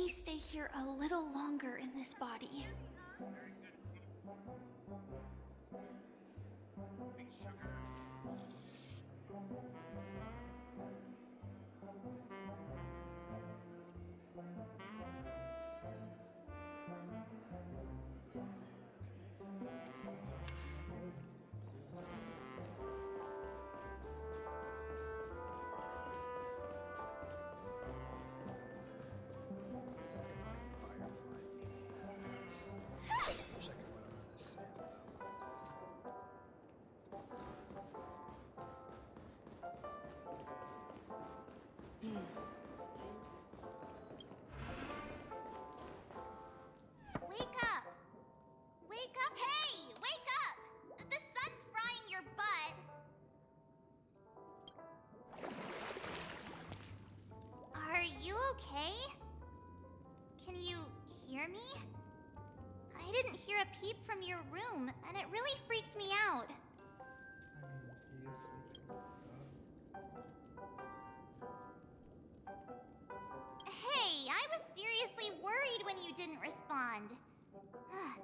me stay here a little longer in this body. Wake up! Wake up! Hey! Wake up! The sun's frying your butt! Are you okay? Can you hear me? I didn't hear a peep from your room, and it really freaked me out. I mean, he is sleeping. Hey, I was seriously worried when you didn't respond.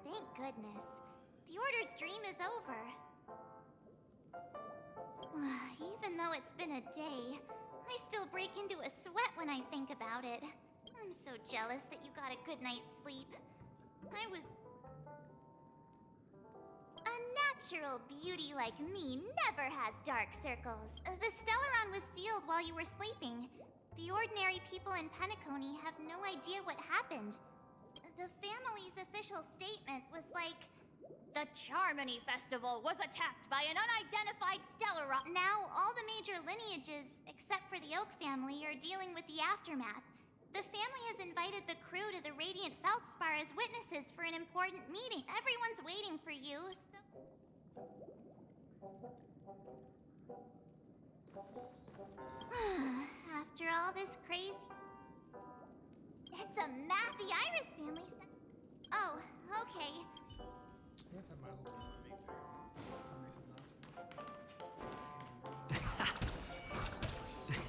Thank goodness. The Order's dream is over. Even though it's been a day, I still break into a sweat when I think about it. I'm so jealous that you got a good night's sleep. A natural beauty like me never has dark circles. The Stellaron was sealed while you were sleeping. The ordinary people in Penacony have no idea what happened. The family's official statement was like, "The Charmony Festival was attacked by an unidentified Stellaron." Now, all the major lineages, except for the Oak family, are dealing with the aftermath. The family has invited the crew to the Radiant Feldspar as witnesses for an important meeting. Everyone's waiting for you, so... After all this crazy... It's a math the Iris family said... Oh, okay. I guess that might look like that makes it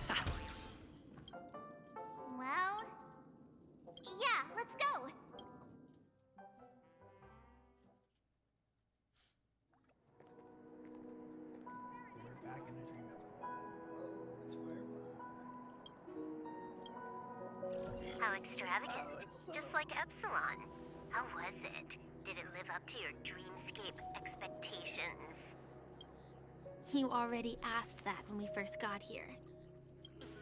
not Well... Yeah, let's go! We're back in a dream after all that. Oh, it's Firefly. How extravagant. Oh, it's so... Just like Epsilon. How was it? Did it live up to your dreamscape expectations? You already asked that when we first got here.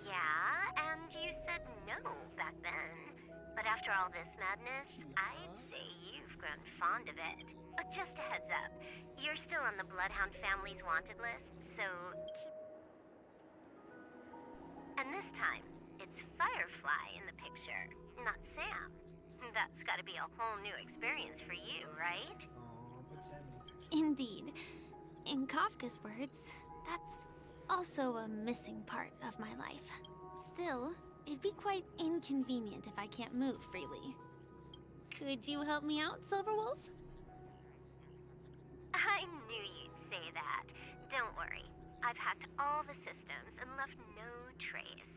Yeah, and you said no back then. But after all this madness, I'd say you've grown fond of it. Just a heads up, you're still on the Bloodhound family's wanted list, so keep... And this time, it's Firefly in the picture, not Sam. That's gotta be a whole new experience for you, right? Oh, put Sam in the picture. Indeed. In Kafka's words, that's also a missing part of my life. Still, it'd be quite inconvenient if I can't move freely. Could you help me out, Silverwolf? I knew you'd say that. Don't worry. I've hacked all the systems and left no trace.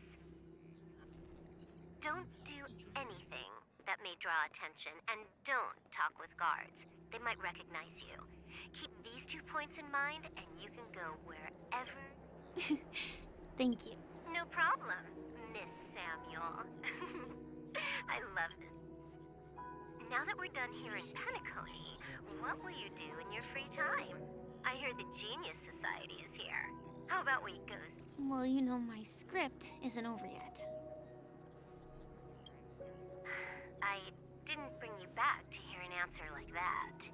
Don't do anything that may draw attention, and don't talk with guards. They might recognize you. Keep these 2 points in mind, and you can go wherever... Thank you. No problem, Miss Samuel. I love this. Now that we're done here in Penacony, what will you do in your free time? I hear the Genius Society is here. How about we go... Well, you know my script isn't over yet. I didn't bring you back to hear an answer like that.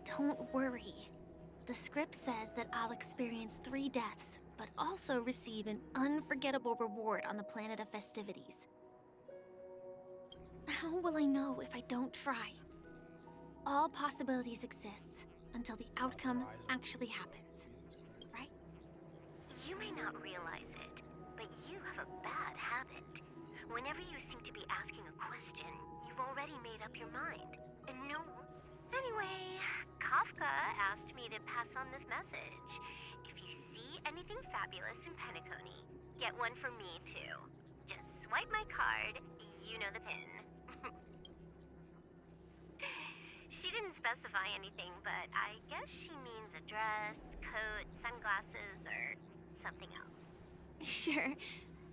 Don't worry. The script says that I'll experience 3 deaths, but also receive an unforgettable reward on the planet of festivities. How will I know if I don't try? All possibilities exist until the outcome actually happens, right? You may not realize it, but you have a bad habit. Whenever you seem to be asking a question, you've already made up your mind. And no... Anyway, Kafka asked me to pass on this message. If you see anything fabulous in Penacony, get one for me too. Just swipe my card, you know the pin. She didn't specify anything, but I guess she means a dress, coat, sunglasses, or something else. Sure,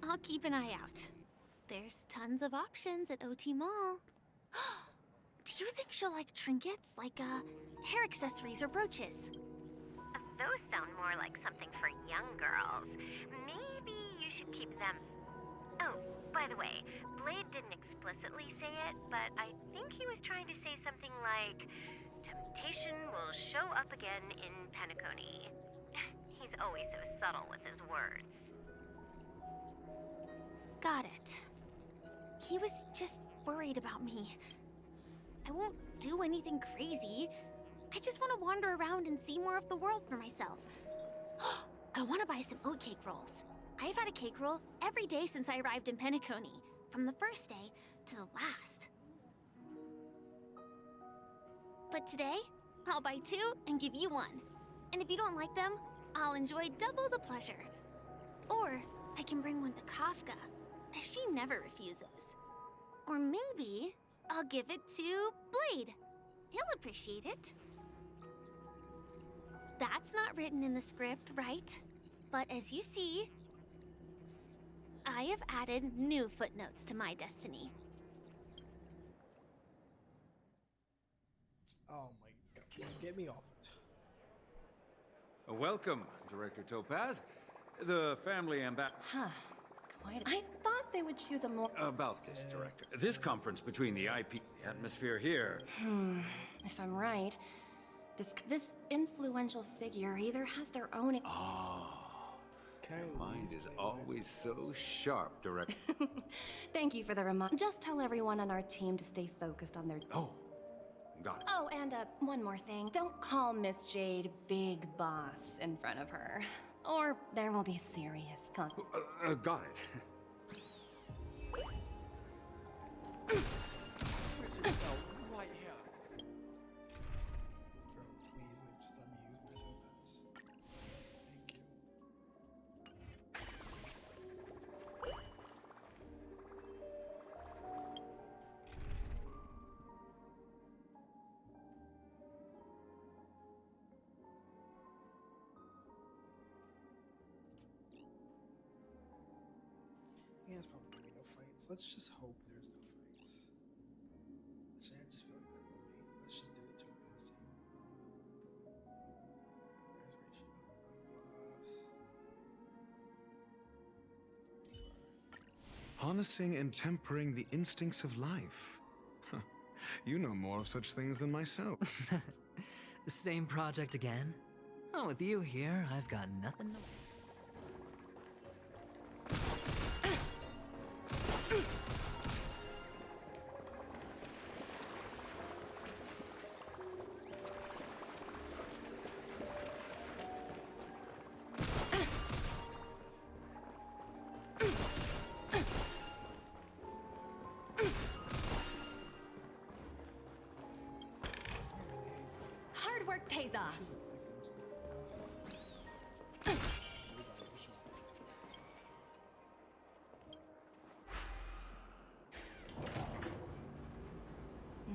I'll keep an eye out. There's tons of options at OT Mall. Do you think she'll like trinkets, like hair accessories or brooches? Those sound more like something for young girls. Maybe you should keep them. Oh, by the way, Blade didn't explicitly say it, but I think he was trying to say something like, temptation will show up again in Penacony. He's always so subtle with his words. Got it. He was just worried about me. I won't do anything crazy. I just want to wander around and see more of the world for myself. I want to buy some oat cake rolls. I've had a cake roll every day since I arrived in Penacony, from the first day to the last. But today, I'll buy 2 and give you 1. And if you don't like them, I'll enjoy double the pleasure. Or I can bring one to Kafka, as she never refuses. Or maybe I'll give it to Blade. He'll appreciate it. That's not written in the script, right? But as you see, I have added new footnotes to my destiny. Oh my god. Get me off it. Welcome, Director Topaz. The family Huh. Quite. I thought they would choose a more. About this, Director. This conference between the IP atmosphere here. If I'm right, this influential figure either has their own. Your mind is always so sharp, Director. Thank you for the reminder. Just tell everyone on our team to stay focused on their. Oh, got it. Oh, and one more thing. Don't call Miss Jade Big Boss in front of her, or there will be serious Got it. Right here. Bro, please, like, just let me use my topaz. Thank you. Yeah, it's probably gonna be no fights. Let's just hope there's no fights. Actually, I just feel like there will be. Let's just do the topaz team. Reservation, Harnessing and tempering the instincts of life. Huh. You know more of such things than myself. Same project again? Oh, with you here, I've got nothing to... Hard work pays off.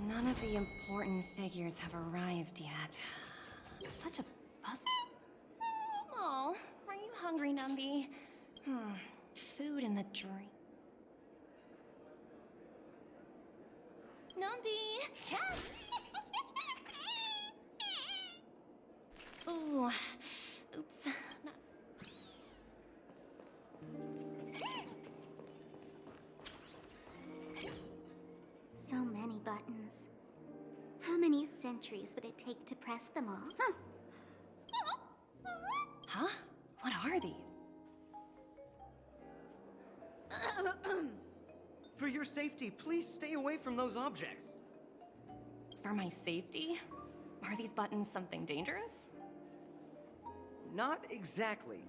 None of the important figures have arrived yet. Such a buzz. Oh, are you hungry, Numby? Food in the drink. Numby! Yes! Ooh. Oops. Not... So many buttons. How many centuries would it take to press them all? Huh? Huh? What are these? For your safety, please stay away from those objects. For my safety? Are these buttons something dangerous? Not exactly.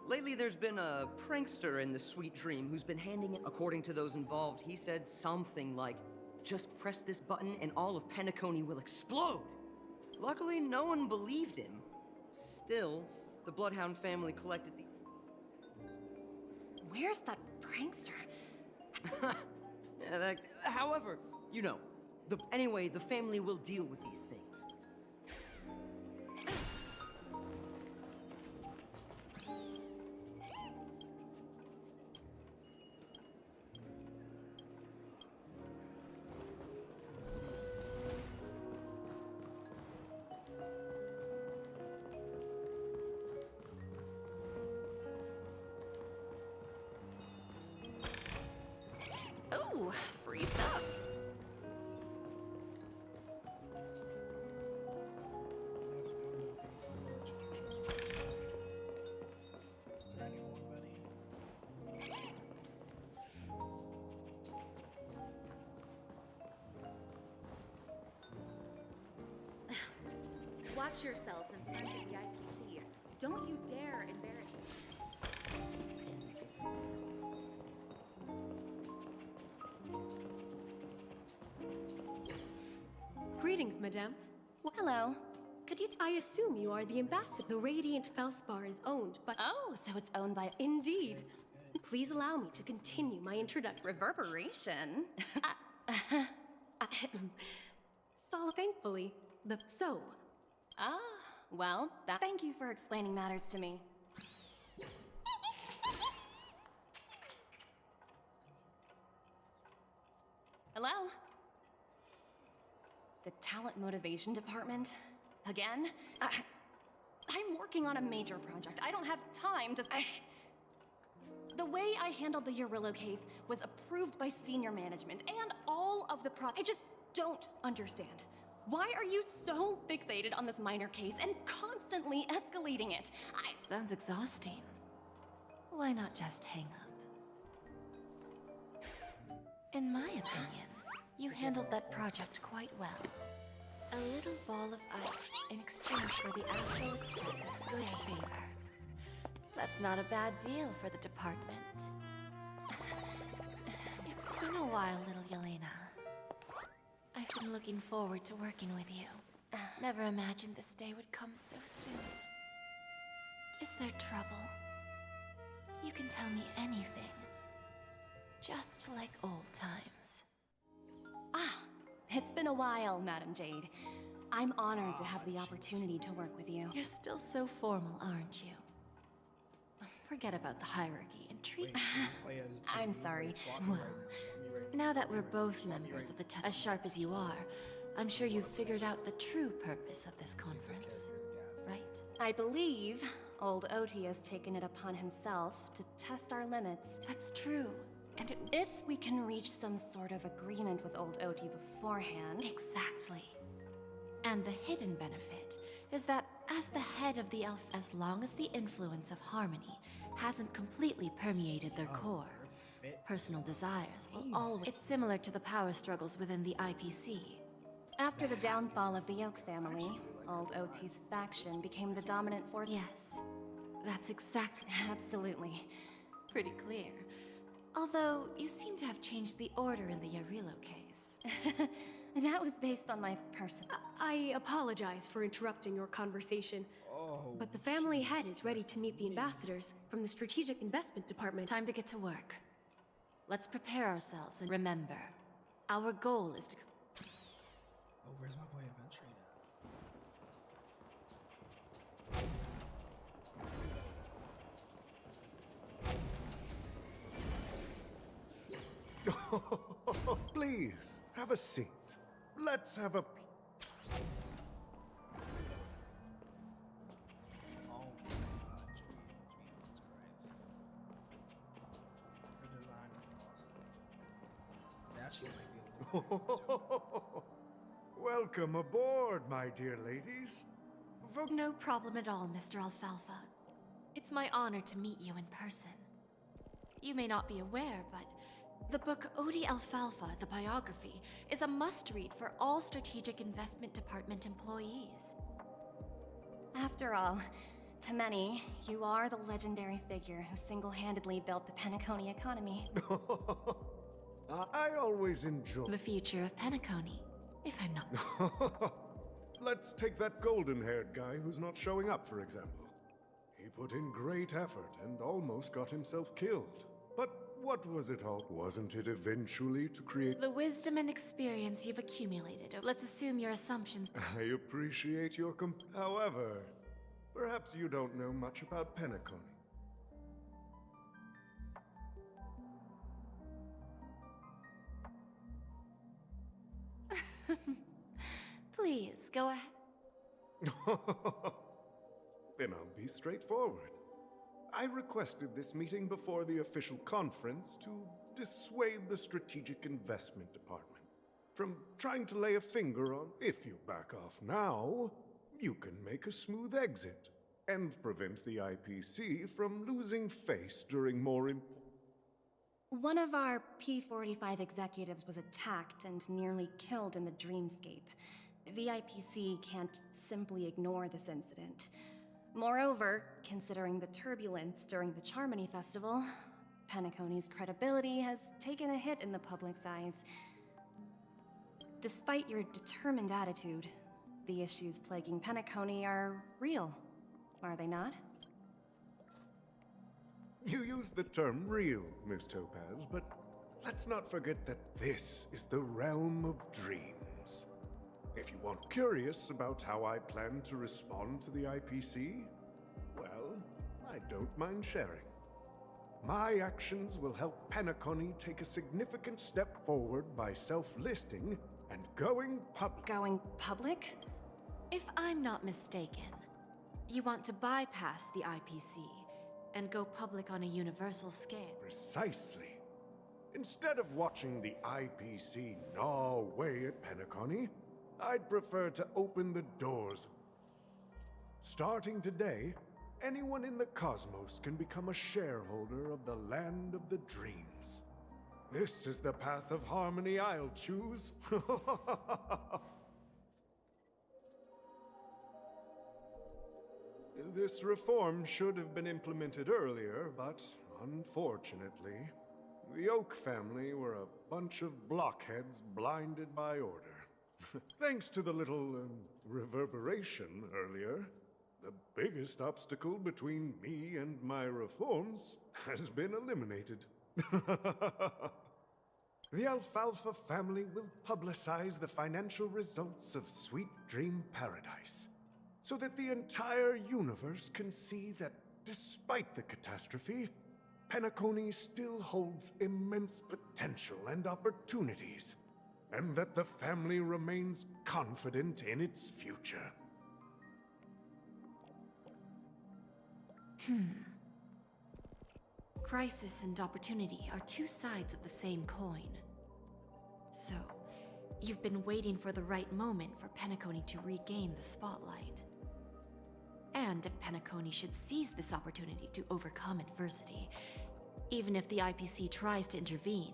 Lately, there's been a prankster in the Sweet Dream who's been handing it. According to those involved, he said something like, "Just press this button and all of Penacony will explode." Luckily, no one believed him. Still, the Bloodhound family collected the... Where's that prankster? However, you know, anyway, the family will deal with these things. Ooh, free stuff. Let's go to Is there any more, buddy? Watch yourselves in front of the IPC. Don't you dare embarrass me. Greetings, madame. Hello. Could you? I assume you are the ambassador. The Radiant Felspar is owned by. Oh, so it's owned by Indeed. Please allow me to continue my introduction. Reverberation. Thankfully, so. Ah, well, thank you for explaining matters to me. Hello? The talent motivation department? Again? I'm working on a major project. I don't have time to. The way I handled the Urillo case was approved by senior management and all of the I just don't understand. Why are you so fixated on this minor case and constantly escalating it? Sounds exhausting. Why not just hang up? In my opinion, you handled that project quite well. A little ball of ice in exchange for the Astral Express's good favor. That's not a bad deal for the department. It's been a while, little Yelena. I've been looking forward to working with you. Never imagined this day would come so soon. Is there trouble? You can tell me anything. Just like old times. It's been a while, Madam Jade. I'm honored to have the opportunity to work with you. You're still so formal, aren't you? Forget about the hierarchy and treat. I'm sorry. Well, now that we're both members of the as sharp as you are, I'm sure you've figured out the true purpose of this conference, right? I believe old Oti has taken it upon himself to test our limits. That's true. And If we can reach some sort of agreement with old Oti beforehand... Exactly. And the hidden benefit is that as the head of the elf, as long as the influence of harmony hasn't completely permeated their core, personal desires will always... It's similar to the power struggles within the IPC. After the downfall of the Yoke family, old Oti's faction became the dominant force. Yes, that's exactly... Absolutely. Pretty clear. Although, you seem to have changed the order in the Yarillo case. That was based on my personal... I apologize for interrupting your conversation, but the family head is ready to meet the ambassadors from the Strategic Investment Department. Time to get to work. Let's prepare ourselves and remember, our goal is to... Oh, where's my boy Adventure Please, have a seat. Let's have a... Oh my god, Jesus Christ. Her design is awesome. That shit might be a little Welcome aboard, my dear ladies. No problem at all, Mr. Alfalfa. It's my honor to meet you in person. You may not be aware, but the book Odi Alfalfa, the biography, is a must-read for all Strategic Investment Department employees. After all, to many, you are the legendary figure who single-handedly built the Penacony economy. I always enjoy... The future of Penacony, if I'm not... Let's take that golden-haired guy who's not showing up, for example. He put in great effort and almost got himself killed. But what was it all? Wasn't it eventually to create... The wisdom and experience you've accumulated. Let's assume your assumptions. I appreciate your However, perhaps you don't know much about Penacony. Please, go ahead. Then I'll be straightforward. I requested this meeting before the official conference to dissuade the Strategic Investment Department from trying to lay a finger on if you back off now, you can make a smooth exit and prevent the IPC from losing face during more important... One of our P-45 executives was attacked and nearly killed in the dreamscape. The IPC can't simply ignore this incident. Moreover, considering the turbulence during the Charmony Festival, Penacony's credibility has taken a hit in the public's eyes. Despite your determined attitude, the issues plaguing Penacony are real, are they not? You use the term real, Miss Topaz, but let's not forget that this is the realm of dreams. If you want curious about how I plan to respond to the IPC, well, I don't mind sharing. My actions will help Penacony take a significant step forward by self-listing and going public. Going public? If I'm not mistaken, you want to bypass the IPC and go public on a universal scale. Precisely. Instead of watching the IPC gnaw away at Penacony, I'd prefer to open the doors. Starting today, anyone in the cosmos can become a shareholder of the Land of the Dreams. This is the path of harmony I'll choose. This reform should have been implemented earlier, but unfortunately, the Oak family were a bunch of blockheads blinded by order. Thanks to the little reverberation earlier, the biggest obstacle between me and my reforms has been eliminated. The Alfalfa family will publicize the financial results of Sweet Dream Paradise, so that the entire universe can see that despite the catastrophe, Penacony still holds immense potential and opportunities, and that the family remains confident in its future. Crisis and opportunity are two sides of the same coin. So, you've been waiting for the right moment for Penacony to regain the spotlight. And if Penacony should seize this opportunity to overcome adversity, even if the IPC tries to intervene,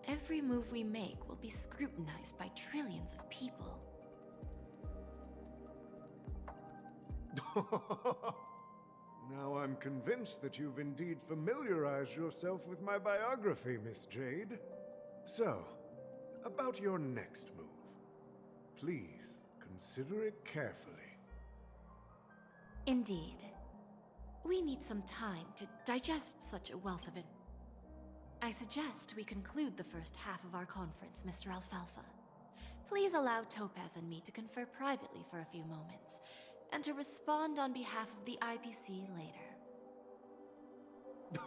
every move we make will be scrutinized by trillions of people. Now I'm convinced that you've indeed familiarized yourself with my biography, Miss Jade. So, about your next move. Please, consider it carefully. Indeed. We need some time to digest such a wealth of it. I suggest we conclude the first half of our conference, Mr. Alfalfa. Please allow Topaz and me to confer privately for a few moments, and to respond on behalf of the IPC later.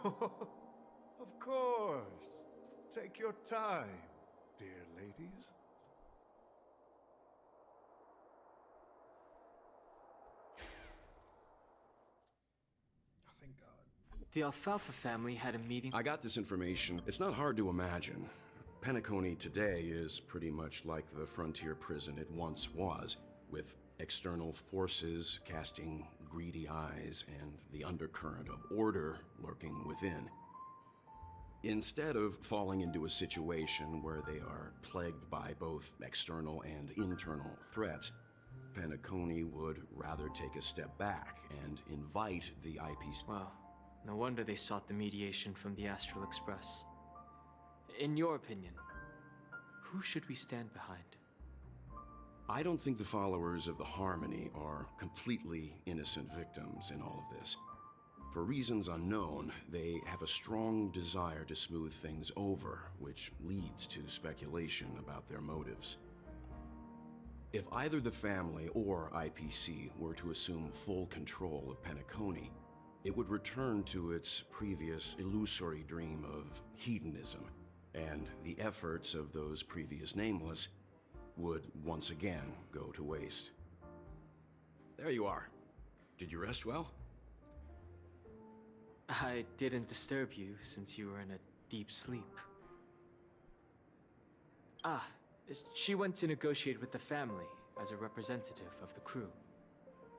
Of course. Take your time, dear ladies. Thank God. The Alfalfa family had a meeting. I got this information. It's not hard to imagine. Penacony today is pretty much like the frontier prison it once was, with external forces casting greedy eyes and the undercurrent of order lurking within. Instead of falling into a situation where they are plagued by both external and internal threats, Penacony would rather take a step back and invite the IPC. Well, no wonder they sought the mediation from the Astral Express. In your opinion, who should we stand behind? I don't think the followers of the Harmony are completely innocent victims in all of this. For reasons unknown, they have a strong desire to smooth things over, which leads to speculation about their motives. If either the family or IPC were to assume full control of Penacony, it would return to its previous illusory dream of hedonism, and the efforts of those previous nameless would once again go to waste. There you are. Did you rest well? I didn't disturb you since you were in a deep sleep. Ah, she went to negotiate with the family as a representative of the crew.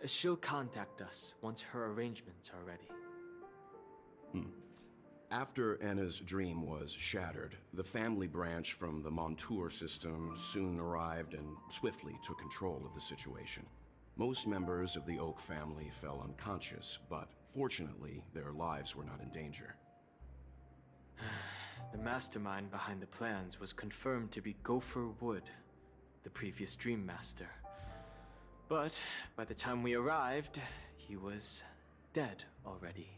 She'll contact us once her arrangements are ready. After Anna's dream was shattered, the family branch from the Montour system soon arrived and swiftly took control of the situation. Most members of the Oak family fell unconscious, but fortunately, their lives were not in danger. The mastermind behind the plans was confirmed to be Gopher Wood, the previous Dream Master. But by the time we arrived, he was dead already.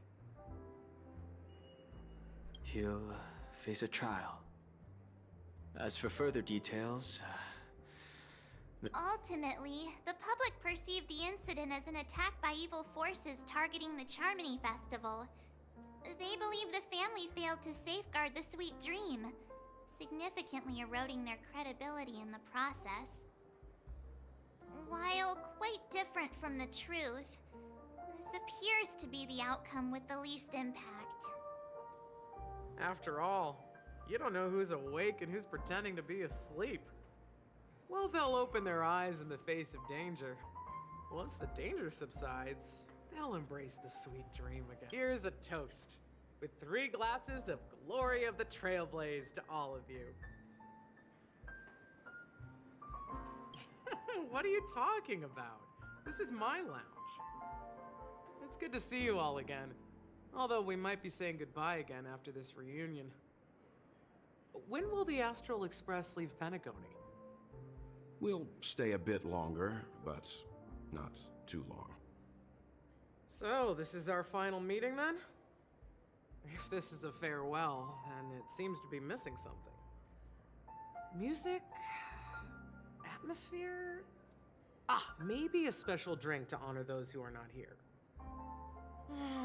He'll face a trial. As for further details, Ultimately, the public perceived the incident as an attack by evil forces targeting the Charmony Festival. They believe the family failed to safeguard the Sweet Dream, significantly eroding their credibility in the process. While quite different from the truth, this appears to be the outcome with the least impact. After all, you don't know who's awake and who's pretending to be asleep. Well, they'll open their eyes in the face of danger. Once the danger subsides, they'll embrace the sweet dream again. Here's a toast, with 3 glasses of glory of the Trailblaze to all of you. What are you talking about? This is my lounge. It's good to see you all again. Although we might be saying goodbye again after this reunion. When will the Astral Express leave Penacony? We'll stay a bit longer, but not too long. So, this is our final meeting then? If this is a farewell, then it seems to be missing something. Music? Atmosphere? Ah, maybe a special drink to honor those who are not here.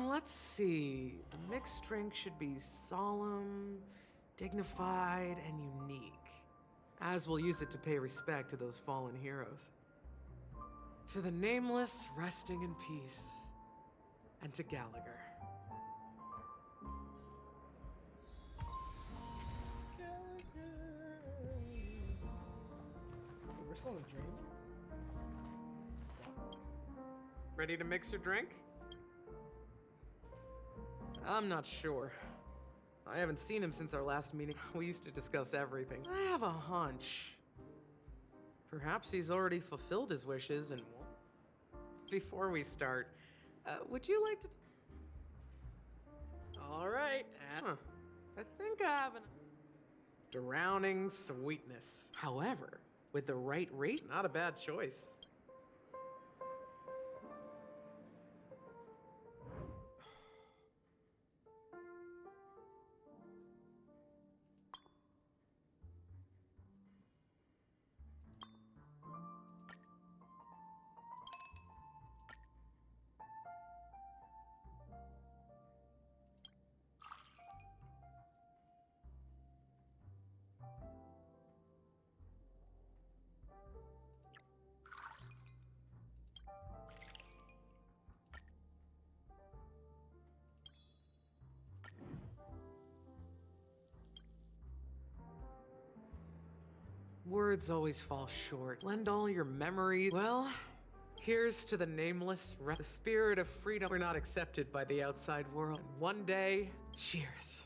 Let's see. The mixed drink should be solemn, dignified, and unique, as we'll use it to pay respect to those fallen heroes. To the nameless, resting in peace, and to Gallagher. We're still in a dream. Ready to mix your drink? I'm not sure. I haven't seen him since our last meeting. We used to discuss everything. I have a hunch. Perhaps he's already fulfilled his wishes and... Before we start, would you like to... All right, I think I have an... Drowning sweetness. However, with the right rate, not a bad choice. Words always fall short. Lend all your memories. Well, here's to the nameless, the spirit of freedom. We're not accepted by the outside world. And one day, cheers.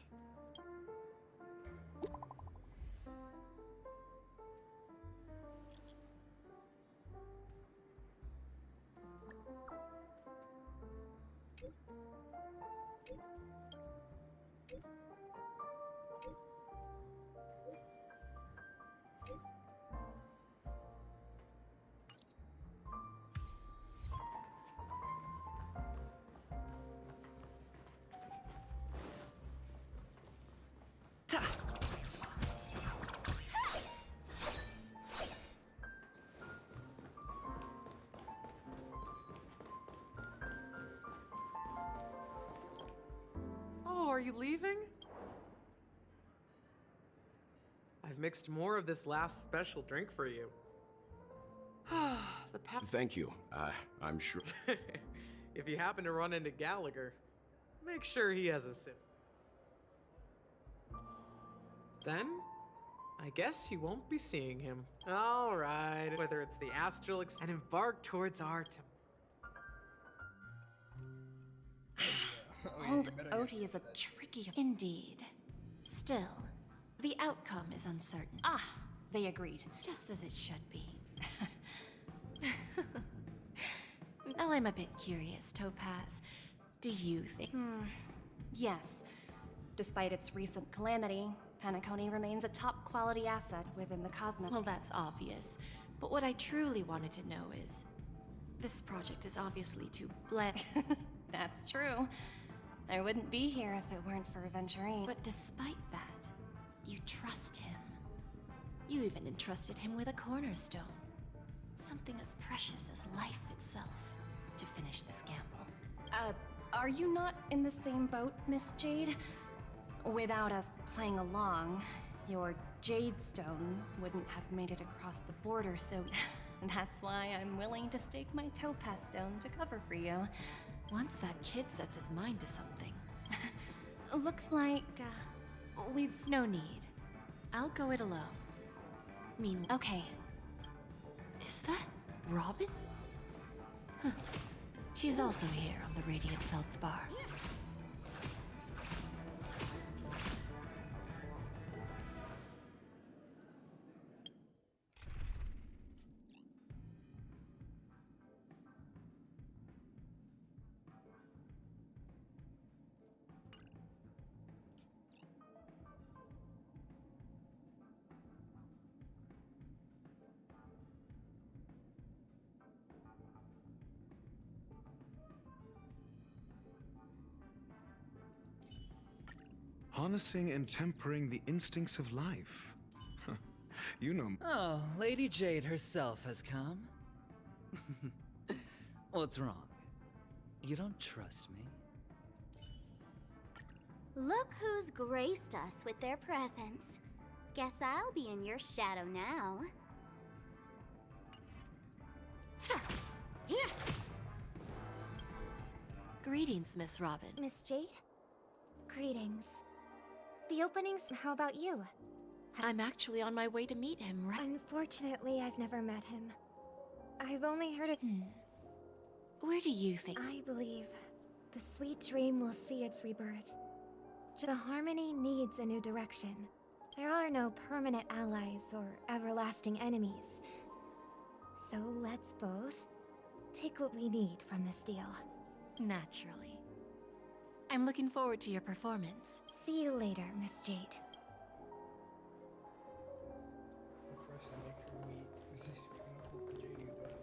you leaving? I've mixed more of this last special drink for you. The Thank you. I'm sure. If you happen to run into Gallagher, make sure he has a sip. Then, I guess you won't be seeing him. All right, whether it's the astral and embark towards our Old Odie is a tricky... Indeed. Still, the outcome is uncertain. Ah, they agreed. Just as it should be. Now I'm a bit curious, Topaz. Do you think... Yes. Despite its recent calamity, Penacony remains a top-quality asset within the Cosmos. Well, that's obvious. But what I truly wanted to know is... This project is obviously too bland. That's true. I wouldn't be here if it weren't for Aventurine. But despite that, you trust him. You even entrusted him with a cornerstone. Something as precious as life itself, to finish this gamble. Are you not in the same boat, Miss Jade? Without us playing along, your Jade Stone wouldn't have made it across the border, so that's why I'm willing to stake my Topaz Stone to cover for you. Once that kid sets his mind to something. Looks like, we've... No need. I'll go it alone. Meanwhile... Okay. Is that Robin? Huh. She's also here on the Radiant Feldspar. Harnessing and tempering the instincts of life. You know... Oh, Lady Jade herself has come? What's wrong? You don't trust me? Look who's graced us with their presence. Guess I'll be in your shadow now. Greetings, Miss Robin. Miss Jade? Greetings. The openings, how about you? I'm actually on my way to meet him, right? Unfortunately, I've never met him. I've only heard of... Where do you think... I believe the sweet dream will see its rebirth. The Harmony needs a new direction. There are no permanent allies or everlasting enemies. So let's both take what we need from this deal. Naturally. I'm looking forward to your performance. See you later, Miss Jade. Of course, I make her meet. This is kind of cool for JD, but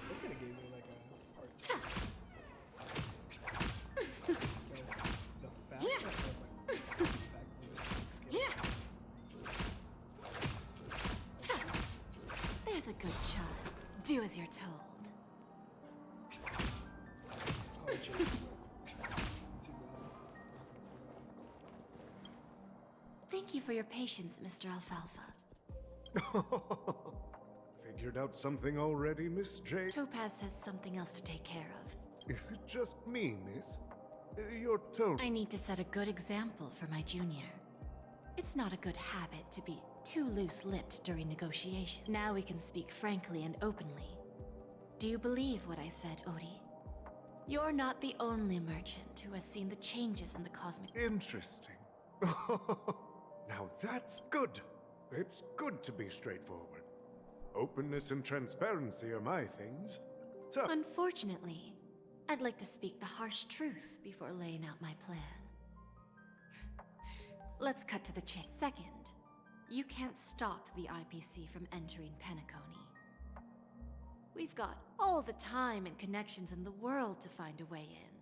they could have gave me like a part two. Yo, the fact that like the fact that the snake skin. There's a good child. Do as you're told. Oh, Jade's so cool. Too bad. Thank you for your patience, Mr. Alfalfa. Figured out something already, Miss Jade? Topaz has something else to take care of. Is it just me, miss? Your tone... I need to set a good example for my junior. It's not a good habit to be too loose-lipped during negotiation. Now we can speak frankly and openly. Do you believe what I said, Odie? You're not the only merchant who has seen the changes in the cosmic... Interesting. Now that's good. It's good to be straightforward. Openness and transparency are my things. So... Unfortunately, I'd like to speak the harsh truth before laying out my plan. Let's cut to the chase. Second, you can't stop the IPC from entering Penacony. We've got all the time and connections in the world to find a way in.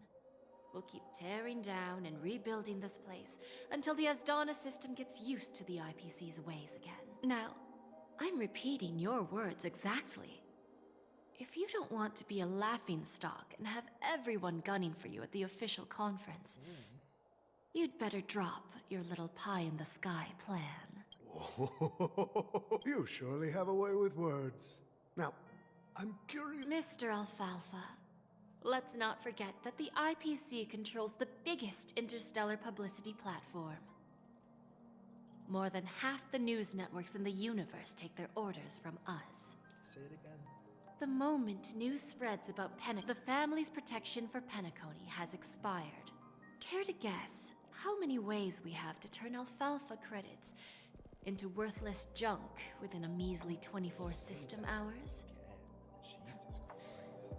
We'll keep tearing down and rebuilding this place until the Asdana system gets used to the IPC's ways again. Now, I'm repeating your words exactly. if you don't want to be a laughingstock and have everyone gunning for you at the official conference, you'd better drop your little pie-in-the-sky plan. You surely have a way with words. Now, I'm curious... Mr. Alfalfa, let's not forget that the IPC controls the biggest interstellar publicity platform. More than half the news networks in the universe take their orders from us. Say it again. The moment news spreads about the family's protection for Penacony has expired. Care to guess how many ways we have to turn Alfalfa credits into worthless junk within a measly 24 system hours? Jesus Christ.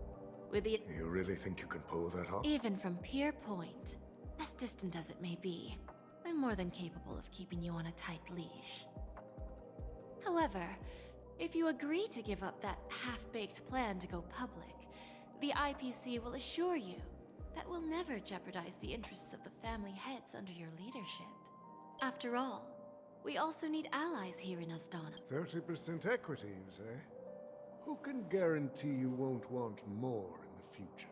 With the... You really think you can pull that off? Even from Pier Point, as distant as it may be, I'm more than capable of keeping you on a tight leash. However, if you agree to give up that half-baked plan to go public, the IPC will assure you that we'll never jeopardize the interests of the family heads under your leadership. After all, we also need allies here in Asdana. 30% equity, you say? Who can guarantee you won't want more in the future?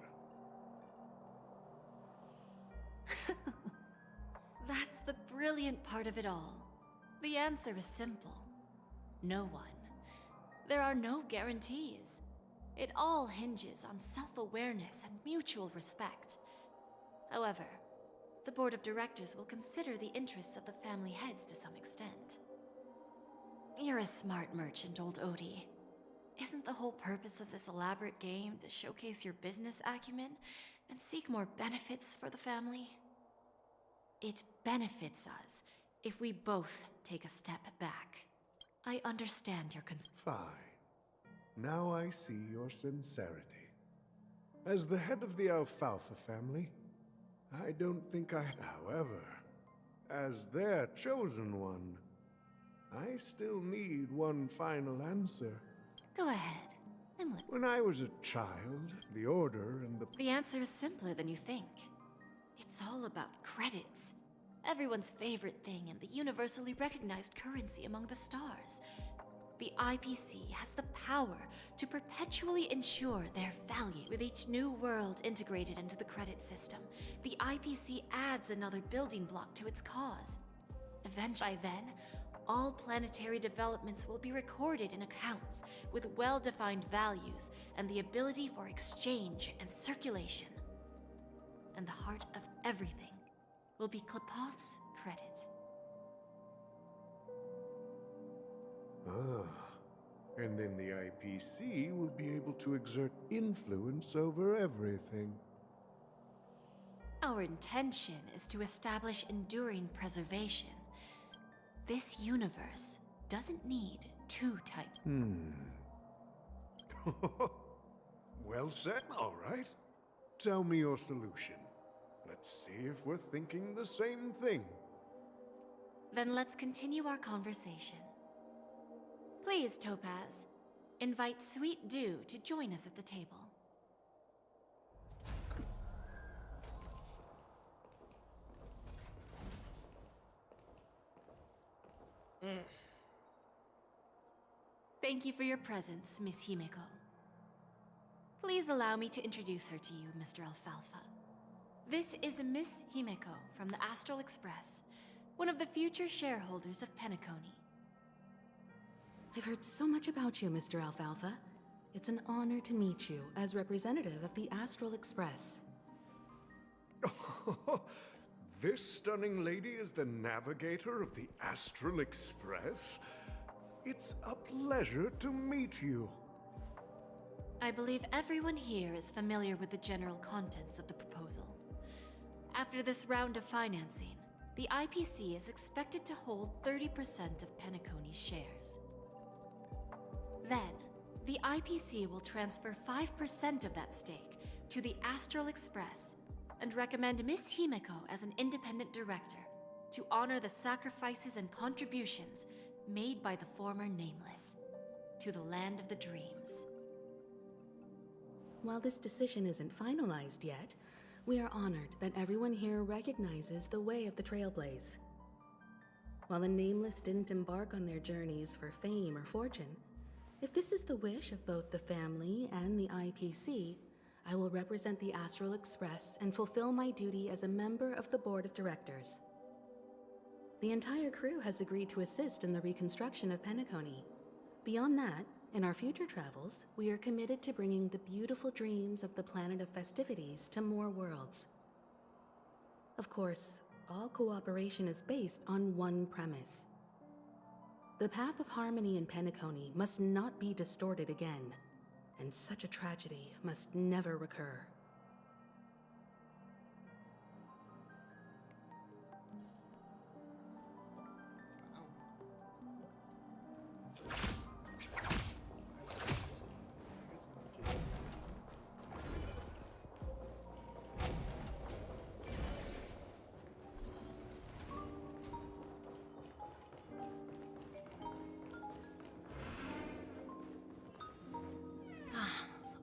That's the brilliant part of it all. The answer is simple. No one. There are no guarantees. It all hinges on self-awareness and mutual respect. However, the board of directors will consider the interests of the family heads to some extent. You're a smart merchant, old Odie. Isn't the whole purpose of this elaborate game to showcase your business acumen and seek more benefits for the family? It benefits us if we both take a step back. I understand your concern. Fine. Now I see your sincerity. As the head of the Alfalfa family, I don't think I... However, as their chosen one, I still need one final answer. Go ahead. When I was a child, the Order and the... The answer is simpler than you think. It's all about credits. Everyone's favorite thing and the universally recognized currency among the stars. The IPC has the power to perpetually ensure their value. With each new world integrated into the credit system, the IPC adds another building block to its cause. Eventually, by then, all planetary developments will be recorded in accounts with well-defined values and the ability for exchange and circulation. And the heart of everything will be Klepoth's credit. Ah, and then the IPC will be able to exert influence over everything. Our intention is to establish enduring preservation. This universe doesn't need two types. Well said. All right. Tell me your solution. Let's see if we're thinking the same thing. Then let's continue our conversation. Please, Topaz, invite Sweet Dew to join us at the table. Thank you for your presence, Miss Himeko. Please allow me to introduce her to you, Mr. Alfalfa. This is Miss Himeko from the Astral Express, one of the future shareholders of Penacony. I've heard so much about you, Mr. Alfalfa. It's an honor to meet you as representative of the Astral Express. This stunning lady is the navigator of the Astral Express? It's a pleasure to meet you. I believe everyone here is familiar with the general contents of the proposal. After this round of financing, the IPC is expected to hold 30% of Penacony's shares. Then, the IPC will transfer 5% of that stake to the Astral Express and recommend Miss Himeko as an independent director to honor the sacrifices and contributions made by the former Nameless to the land of the dreams. While this decision isn't finalized yet, we are honored that everyone here recognizes the way of the Trailblaze. While the Nameless didn't embark on their journeys for fame or fortune, If this is the wish of both the family and the IPC, I will represent the Astral Express and fulfill my duty as a member of the board of directors. The entire crew has agreed to assist in the reconstruction of Penacony. Beyond that, in our future travels, we are committed to bringing the beautiful dreams of the planet of festivities to more worlds. Of course, all cooperation is based on one premise. The path of harmony in Penacony must not be distorted again, and such a tragedy must never recur.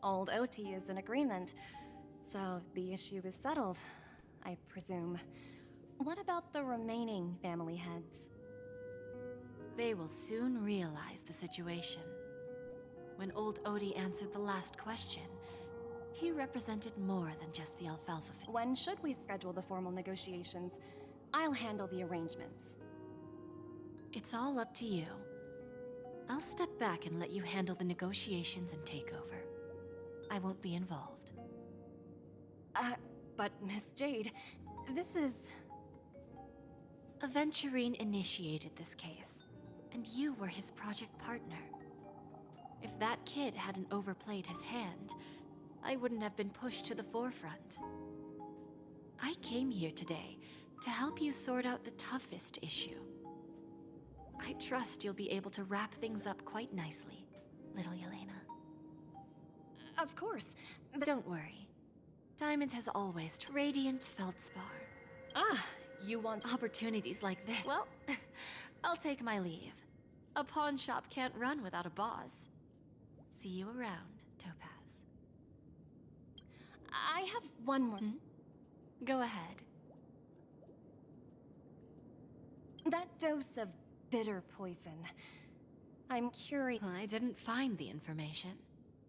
Old OT is in agreement, so the issue is settled, I presume. What about the remaining family heads? They will soon realize the situation. When old Odie answered the last question, he represented more than just the Alfalfa family. When should we schedule the formal negotiations? I'll handle the arrangements. It's all up to you. I'll step back and let you handle the negotiations and takeover. I won't be involved. But Miss Jade, this is... Aventurine initiated this case, and you were his project partner. If that kid hadn't overplayed his hand, I wouldn't have been pushed to the forefront. I came here today to help you sort out the toughest issue. I trust you'll be able to wrap things up quite nicely, little Yelena. Of course. Don't worry. Diamond has always radiant feldspar. You want opportunities like this? Well, I'll take my leave. A pawn shop can't run without a boss. See you around, Topaz. I have one more. Go ahead. That dose of bitter poison. I'm curious. I didn't find the information.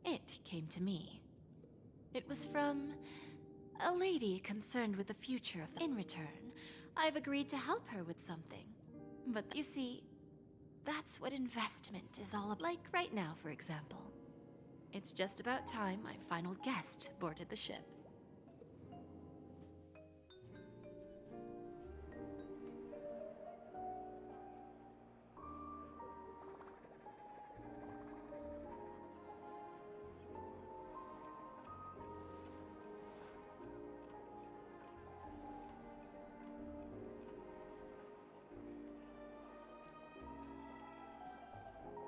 It came to me. It was from a lady concerned with the future of the... In return, I've agreed to help her with something. But you see, that's what investment is all about. Like right now, for example. It's just about time my final guest boarded the ship.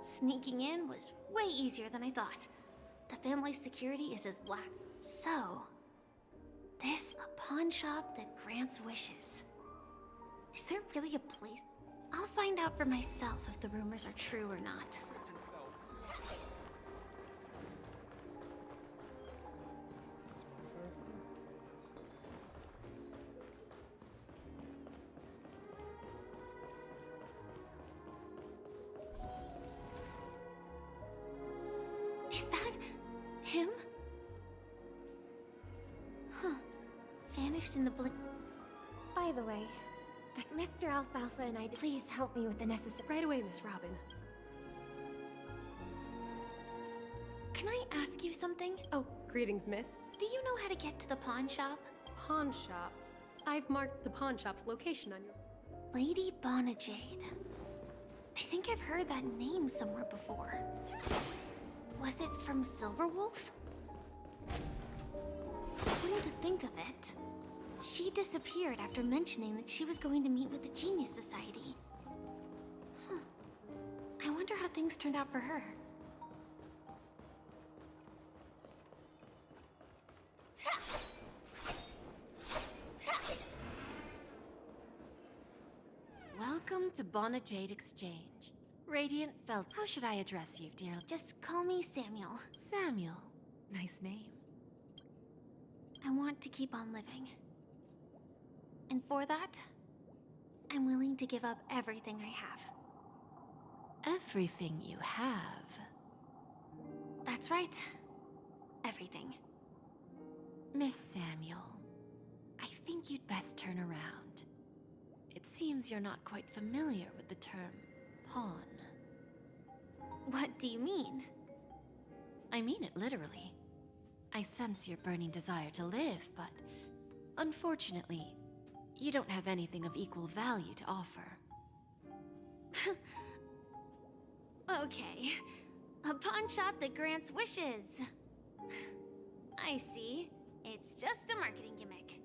Sneaking in was way easier than I thought. The family's security is as lax. So, this a pawn shop that grants wishes. Is there really a place? I'll find out for myself if the rumors are true or not. Is that him? Huh. Vanished in the blink. By the way, Mr. Alfalfa and I, please help me with the necessary... Right away, Miss Robin. Can I ask you something? Oh, greetings, miss. Do you know how to get to the pawn shop? Pawn shop? I've marked the pawn shop's location on your... Lady Bonajade. I think I've heard that name somewhere before. Was it from Silverwolf? Come to think of it, she disappeared after mentioning that she was going to meet with the Genius Society. I wonder how things turned out for her. Welcome to Bonajade Exchange. Radiant Felt. How should I address you, dear? Just call me Samuel. Samuel. Nice name. I want to keep on living. And for that, I'm willing to give up everything I have. Everything you have? That's right. Everything. Miss Samuel, I think you'd best turn around. It seems you're not quite familiar with the term pawn. What do you mean? I mean it literally. I sense your burning desire to live, but unfortunately, you don't have anything of equal value to offer. Okay. A pawn shop that grants wishes. I see. It's just a marketing gimmick.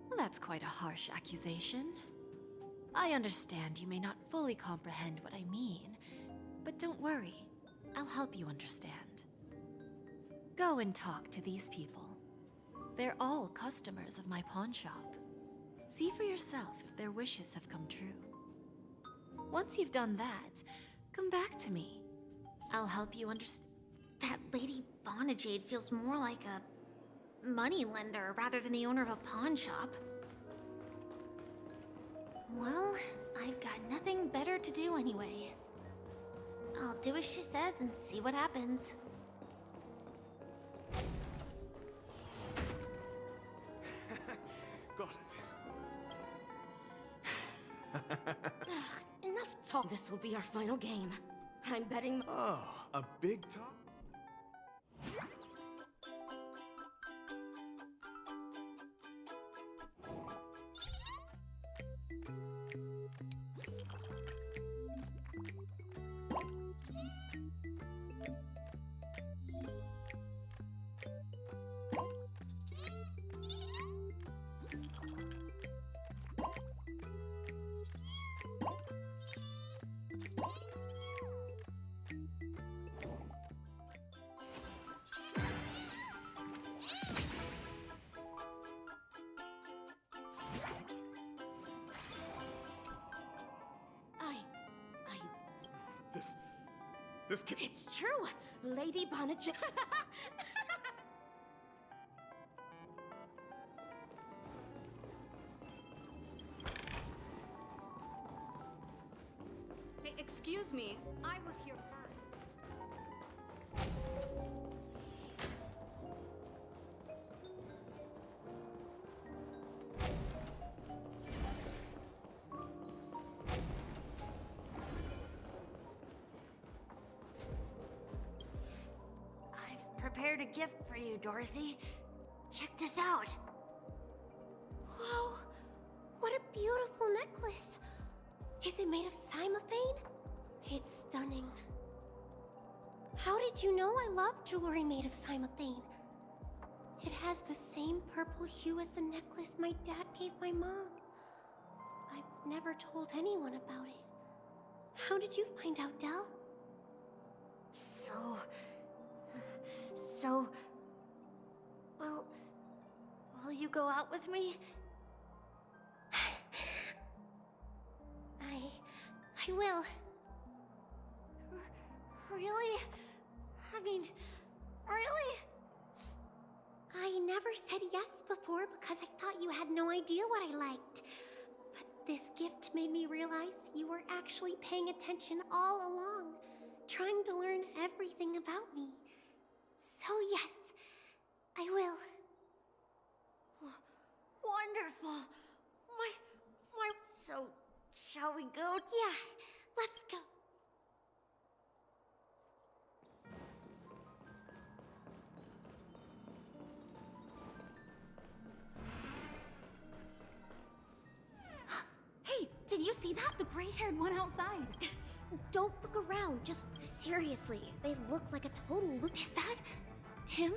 Well, that's quite a harsh accusation. I understand you may not fully comprehend what I mean, but don't worry. I'll help you understand. Go and talk to these people. They're all customers of my pawn shop. See for yourself if their wishes have come true. Once you've done that, come back to me. I'll help you understand. That Lady Bonajade feels more like a moneylender rather than the owner of a pawn shop. Well, I've got nothing better to do anyway. I'll do as she says and see what happens. Got it. Enough talk. This will be our final game. I'm betting. Oh, a big top? This kid. It's true! Lady Bonajade. Hey, excuse me. I was here first. Prepared a gift for you, Dorothy. Check this out. Whoa! What a beautiful necklace! Is it made of cymophane? It's stunning. How did you know I love jewelry made of cymophane? It has the same purple hue as the necklace my dad gave my mom. I've never told anyone about it. How did you find out, Del? Well, will you go out with me? I will. Really? I mean, really? I never said yes before because I thought you had no idea what I liked. But this gift made me realize you were actually paying attention all along, trying to learn everything about me. So yes, I will. Wonderful. So, shall we go? Yeah, let's go. Hey, did you see that? The gray-haired one outside. Don't look around, just seriously. They look like a total loop. Is that him?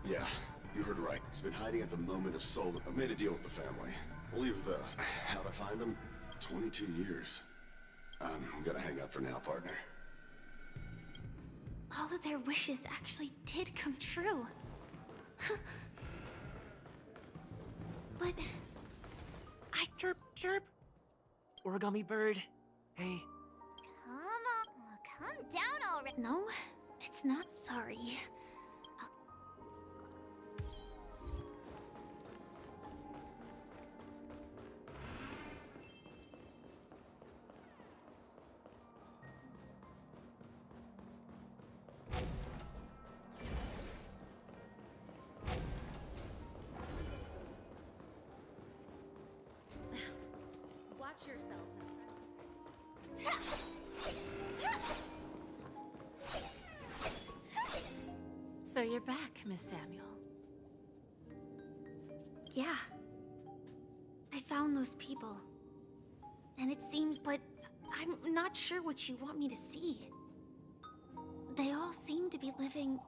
Yeah, you heard right. He's been hiding at the moment of soul. I made a deal with the family. We'll leave the how'd I find him? 22 years. I'm gonna hang up for now, partner. All of their wishes actually did come true. But... Chirp, chirp. Origami bird. Hey. Come on, calm down already. No, it's not sorry. Watch yourselves. So you're back, Miss Samuel. Yeah. I found those people. And it seems, but I'm not sure what you want me to see. They all seem to be living...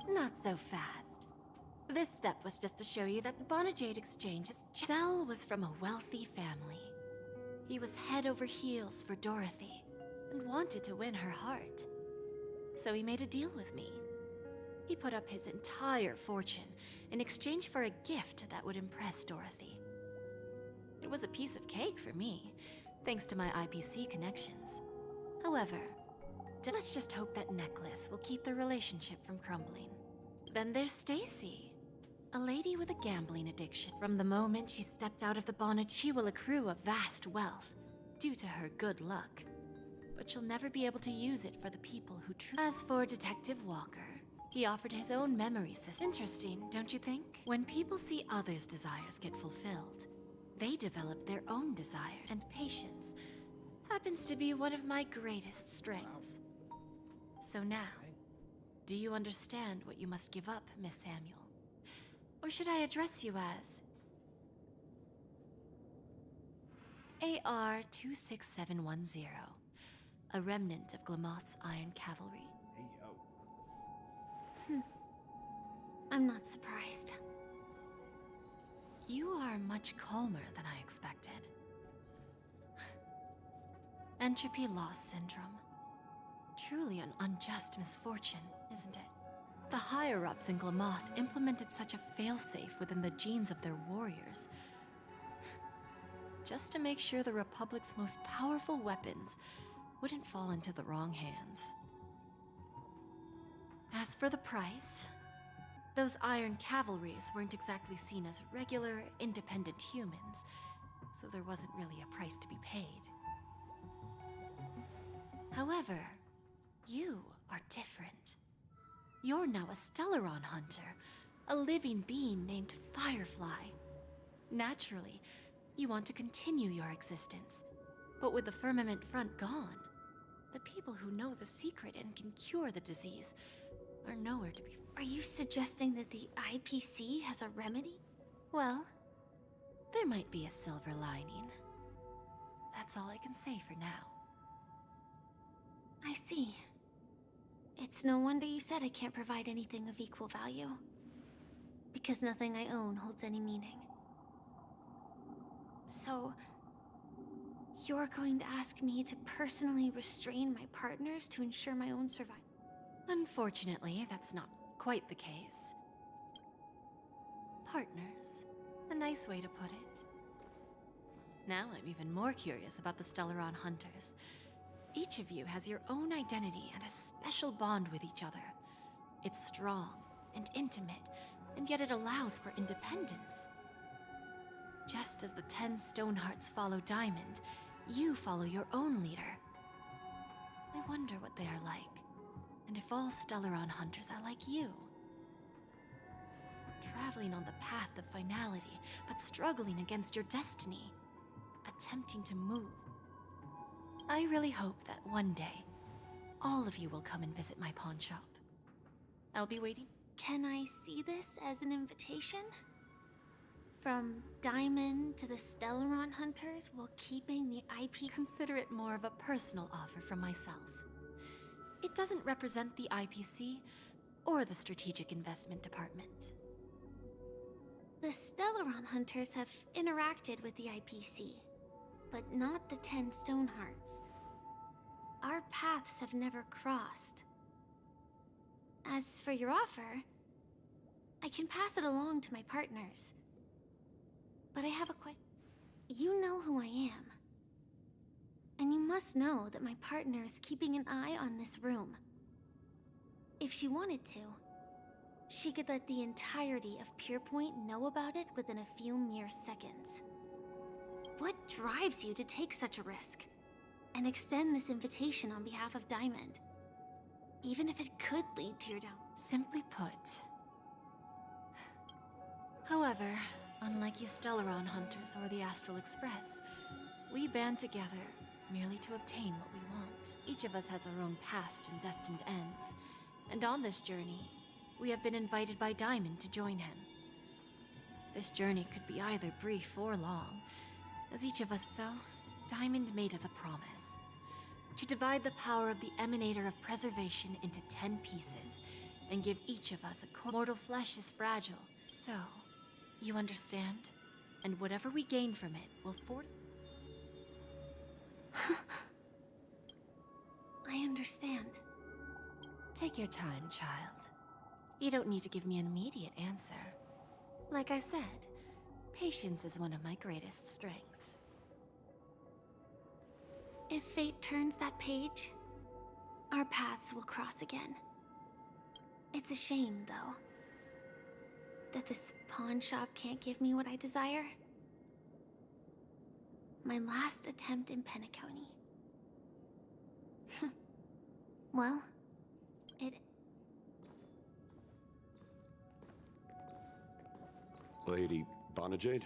Not so fast. This step was just to show you that the Bonajade exchange is... Dell was from a wealthy family. He was head over heels for Dorothy, and wanted to win her heart. So he made a deal with me. He put up his entire fortune in exchange for a gift that would impress Dorothy. It was a piece of cake for me, thanks to my IPC connections. However, let's just hope that necklace will keep the relationship from crumbling. Then there's Stacy, a lady with a gambling addiction. From the moment she stepped out of the bonnet, she will accrue a vast wealth due to her good luck. But she'll never be able to use it for the people who As for Detective Walker, he offered his own memory system. Interesting, don't you think? When people see others' desires get fulfilled, they develop their own desire, and patience happens to be one of my greatest strengths. So now, do you understand what you must give up, Miss Samuel? Or should I address you as... AR-26710, a remnant of Glamoth's Iron Cavalry? Hey, yo. I'm not surprised. You are much calmer than I expected. Entropy loss syndrome. Truly an unjust misfortune, isn't it? The higher-ups in Glamoth implemented such a failsafe within the genes of their warriors, just to make sure the Republic's most powerful weapons wouldn't fall into the wrong hands. As for the price, those Iron Cavalries weren't exactly seen as regular, independent humans, so there wasn't really a price to be paid. However, you are different. You're now a Stellaron hunter, a living being named Firefly. Naturally, you want to continue your existence, but with the Firmament Front gone, the people who know the secret and can cure the disease are nowhere to be. Are you suggesting that the IPC has a remedy? Well, there might be a silver lining. That's all I can say for now. I see. It's no wonder you said I can't provide anything of equal value. Because nothing I own holds any meaning. So, you're going to ask me to personally restrain my partners to ensure my own survival? Unfortunately, that's not quite the case. Partners. A nice way to put it. Now I'm even more curious about the Stellaron Hunters. Each of you has your own identity and a special bond with each other. It's strong and intimate, and yet it allows for independence. Just as the 10 Stonehearts follow Diamond, you follow your own leader. I wonder what they are like, and if all Stellaron hunters are like you. Traveling on the path of finality, but struggling against your destiny. Attempting to move. I really hope that one day, all of you will come and visit my pawn shop. I'll be waiting. Can I see this as an invitation? From Diamond to the Stellaron Hunters while keeping the IP... Consider it more of a personal offer from myself. It doesn't represent the IPC or the Strategic Investment Department. The Stellaron Hunters have interacted with the IPC, but not the 10 Stonehearts. Our paths have never crossed. As for your offer, I can pass it along to my partners. But I have a question. You know who I am. And you must know that my partner is keeping an eye on this room. If she wanted to, she could let the entirety of Purepoint know about it within a few mere seconds. What drives you to take such a risk and extend this invitation on behalf of Diamond? Even if it could lead to your down. Simply put. However, Unlike you Stellaron hunters or the Astral Express, we band together merely to obtain what we want. Each of us has our own past and destined ends, and on this journey, we have been invited by Diamond to join him. This journey could be either brief or long, as each of us so. Diamond made us a promise to divide the power of the Emanator of Preservation into 10 pieces and give each of us a mortal flesh is fragile. So, you understand? And whatever we gain from it will I understand. Take your time, child. You don't need to give me an immediate answer. Like I said, patience is one of my greatest strengths. If fate turns that page, our paths will cross again. It's a shame, though, that this pawn shop can't give me what I desire. My last attempt in Penacony. Well, it... Lady Bonajade?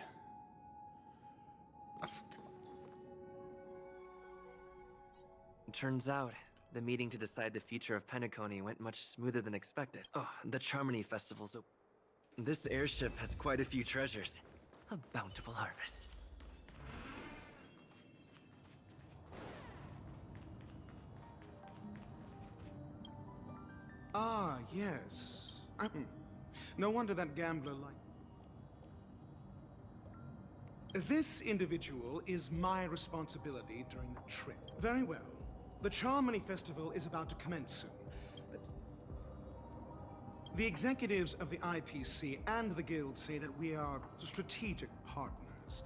Turns out, the meeting to decide the future of Penacony went much smoother than expected. Oh, the Charmony Festival's open. This airship has quite a few treasures. A bountiful harvest. Ah, yes. No wonder that gambler This individual is my responsibility during the trip. Very well. The Charmony Festival is about to commence soon. The executives of the IPC and the Guild say that we are strategic partners.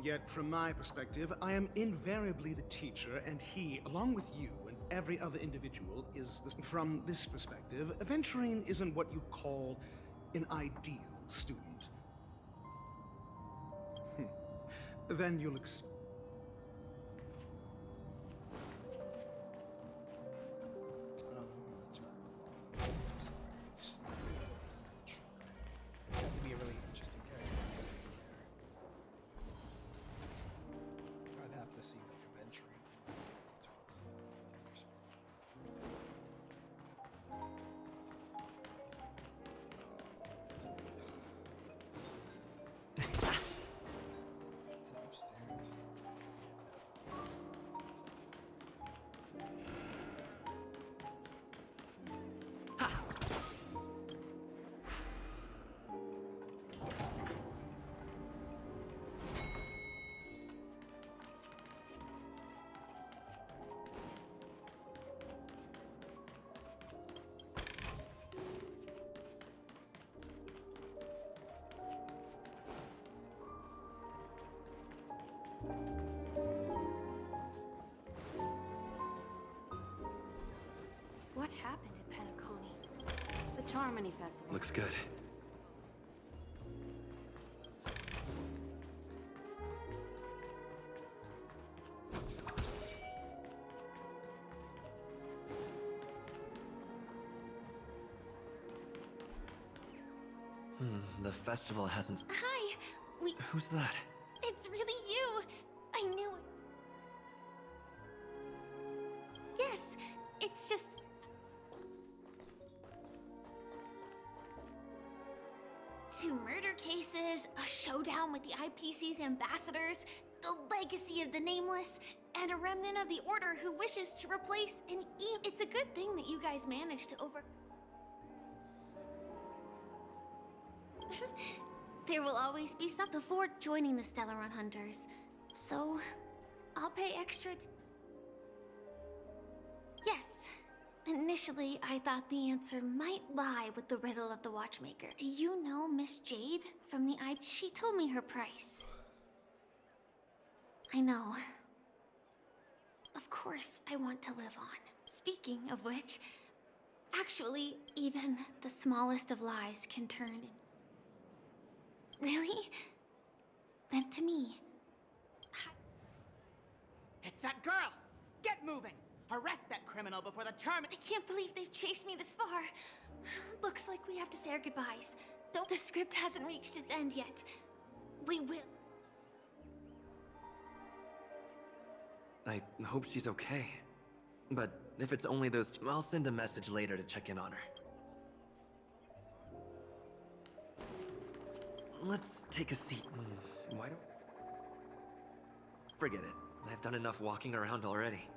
Yet, from my perspective, I am invariably the teacher, and he, along with you and every other individual, is, from this perspective, Aventurine isn't what you'd call an ideal student. Then you'll That'd be a really interesting character. I'd have to see like Aventurine talk. Upstairs. What happened in Penacony? The Charmony Festival. Looks good. The festival hasn't... Hi! Who's that? It's really you! I knew it. Yes, it's just... Two murder cases, a showdown with the IPC's ambassadors, the legacy of the Nameless, and a remnant of the Order who wishes to replace an It's a good thing that you guys managed to There will always be some before joining the Stellaron Hunters, so I'll pay extra. Yes. Initially, I thought the answer might lie with the riddle of the Watchmaker. Do you know Miss Jade from the She told me her price. I know. Of course, I want to live on. Speaking of which, actually, even the smallest of lies can turn in. Really? Then to me. It's that girl! Get moving! Arrest that criminal before the charm- I can't believe they've chased me this far. Looks like we have to say our goodbyes. The script hasn't reached its end yet. We will. I hope she's okay. But if it's only those, I'll send a message later to check in on her. Let's take a seat. Why don't... Forget it. I've done enough walking around already.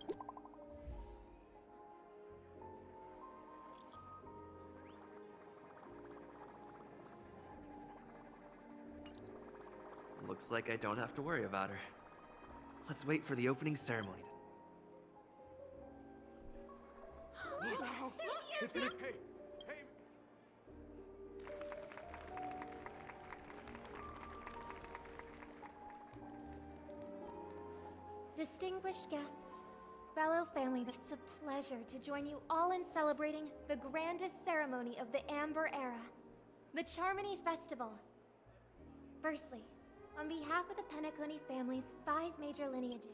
Looks like I don't have to worry about her. Let's wait for the opening ceremony. Distinguished guests, fellow family, it's a pleasure to join you all in celebrating the grandest ceremony of the Amber Era, the Charmony Festival. Firstly, on behalf of the Penacony family's 5 major lineages,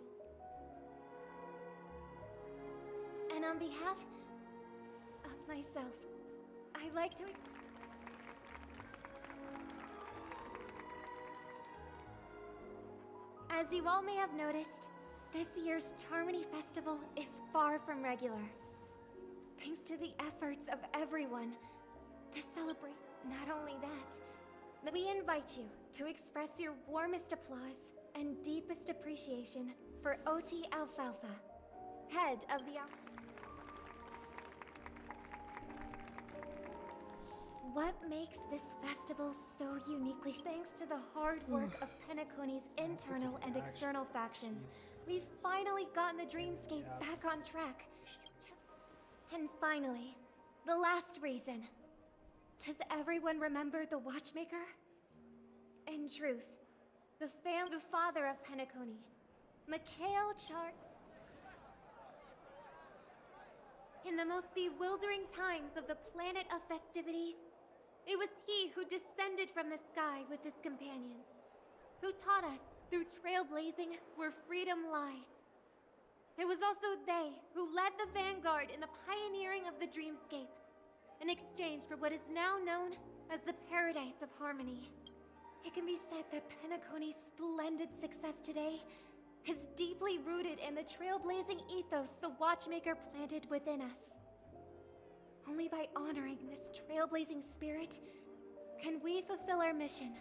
and on behalf of myself, I'd like to... As you all may have noticed, this year's Charmony Festival is far from regular. Thanks to the efforts of everyone, to celebrate not only that, we invite you to express your warmest applause and deepest appreciation for Oti Alfalfa, head of the... What makes this festival so uniquely thanks to the hard work of Penacony's internal and external factions, we've finally gotten the dreamscape back on track. And finally, the last reason. Does everyone remember the Watchmaker? In truth, the father of Penacony, Mikhail Char... In the most bewildering times of the planet of festivities, it was he who descended from the sky with his companions, who taught us through trailblazing where freedom lies. It was also they who led the vanguard in the pioneering of the dreamscape, in exchange for what is now known as the Paradise of Harmony. It can be said that Penacony's splendid success today is deeply rooted in the trailblazing ethos the Watchmaker planted within us. Only by honoring this trailblazing spirit can we fulfill our mission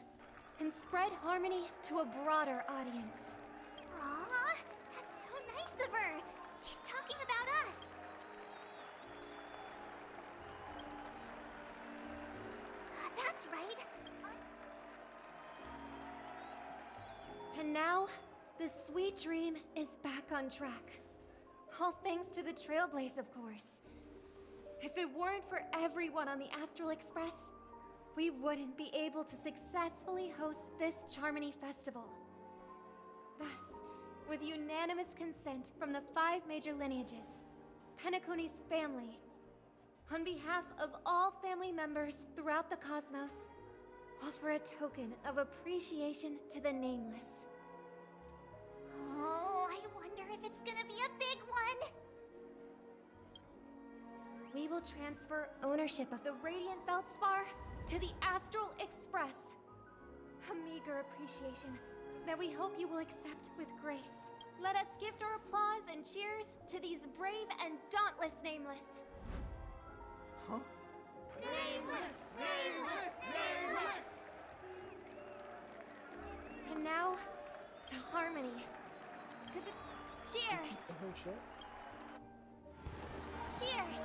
and spread harmony to a broader audience. Aw, that's so nice of her. She's talking about us. That's right. And now, the sweet dream is back on track. All thanks to the Trailblaze, of course. If it weren't for everyone on the Astral Express, we wouldn't be able to successfully host this Charmony Festival. Thus, with unanimous consent from the 5 major lineages, Penacony's family, on behalf of all family members throughout the cosmos, offer a token of appreciation to the Nameless. Oh, I wonder if it's gonna be a big one. We will transfer ownership of the Radiant Feldspar to the Astral Express. A meager appreciation that we hope you will accept with grace. Let us gift our applause and cheers to these brave and dauntless Nameless. Huh? Nameless! Nameless! Nameless! And now, to Harmony. To the... Cheers! The whole show? Cheers!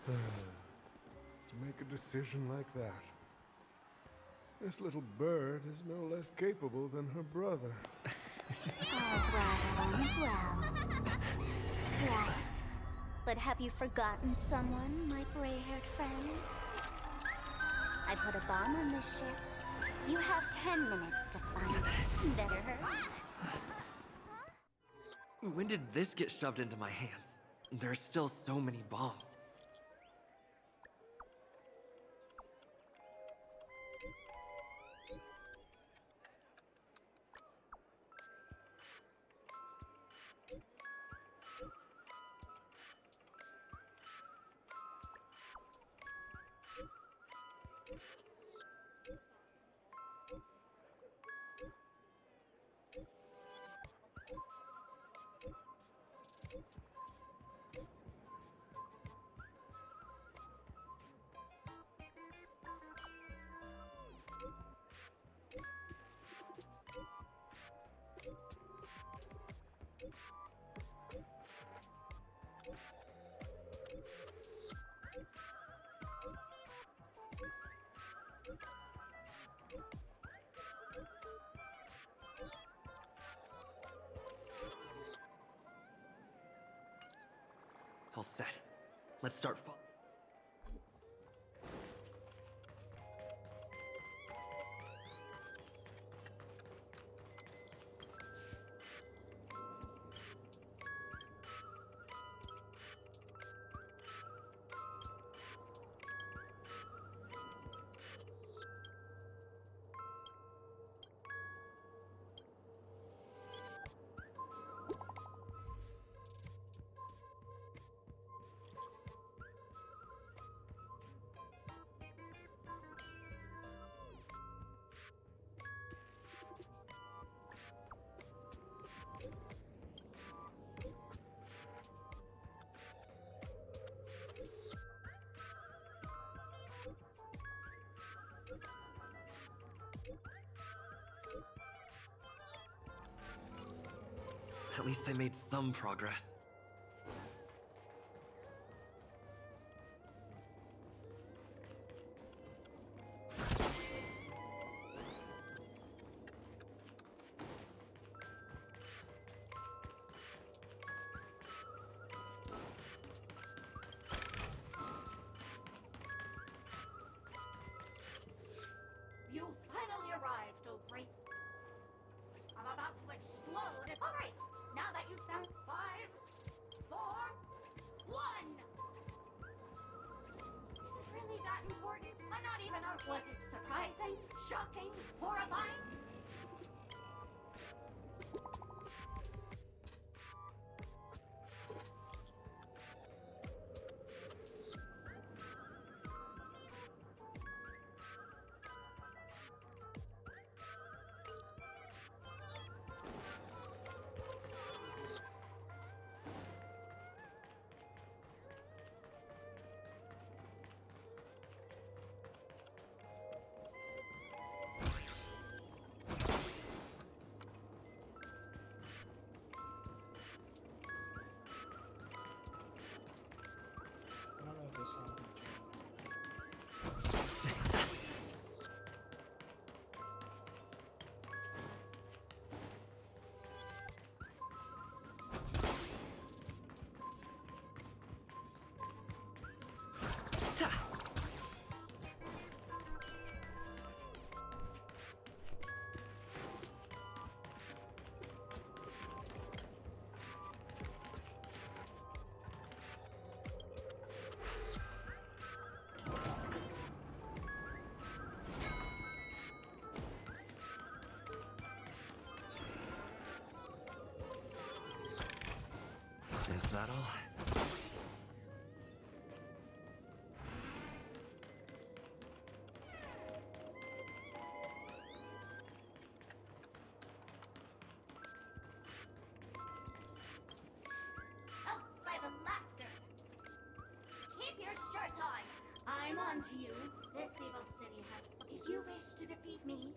To make a decision like that. This little bird is no less capable than her brother. All's well, all's well. Right. But have you forgotten someone, my gray-haired friend? I put a bomb on this ship. You have 10 minutes to find it. Better hurry. When did this get shoved into my hands? There are still so many bombs. All set. Let's start At least I made some progress. You finally arrived, oh great. I'm about to explode. All right, now that you've found 5, 4, 1. Is it really that important? I'm not even a... Was it surprising, shocking, horrifying? I don't know if this song. Is that all? Oh, by the laughter. Keep your shirt on. I'm on to you. This evil city has... If you wish to defeat me...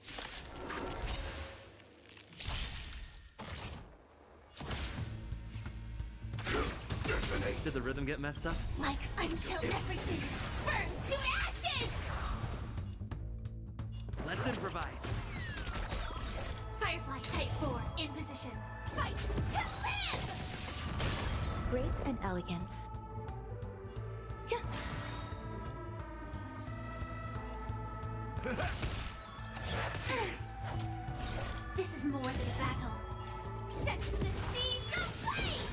Did the rhythm get messed up? Like until everything burns to ashes! Let's improvise. Firefly Type 4 in position. Fight to live! Grace and elegance. This is more than a battle. Set the seas ablaze!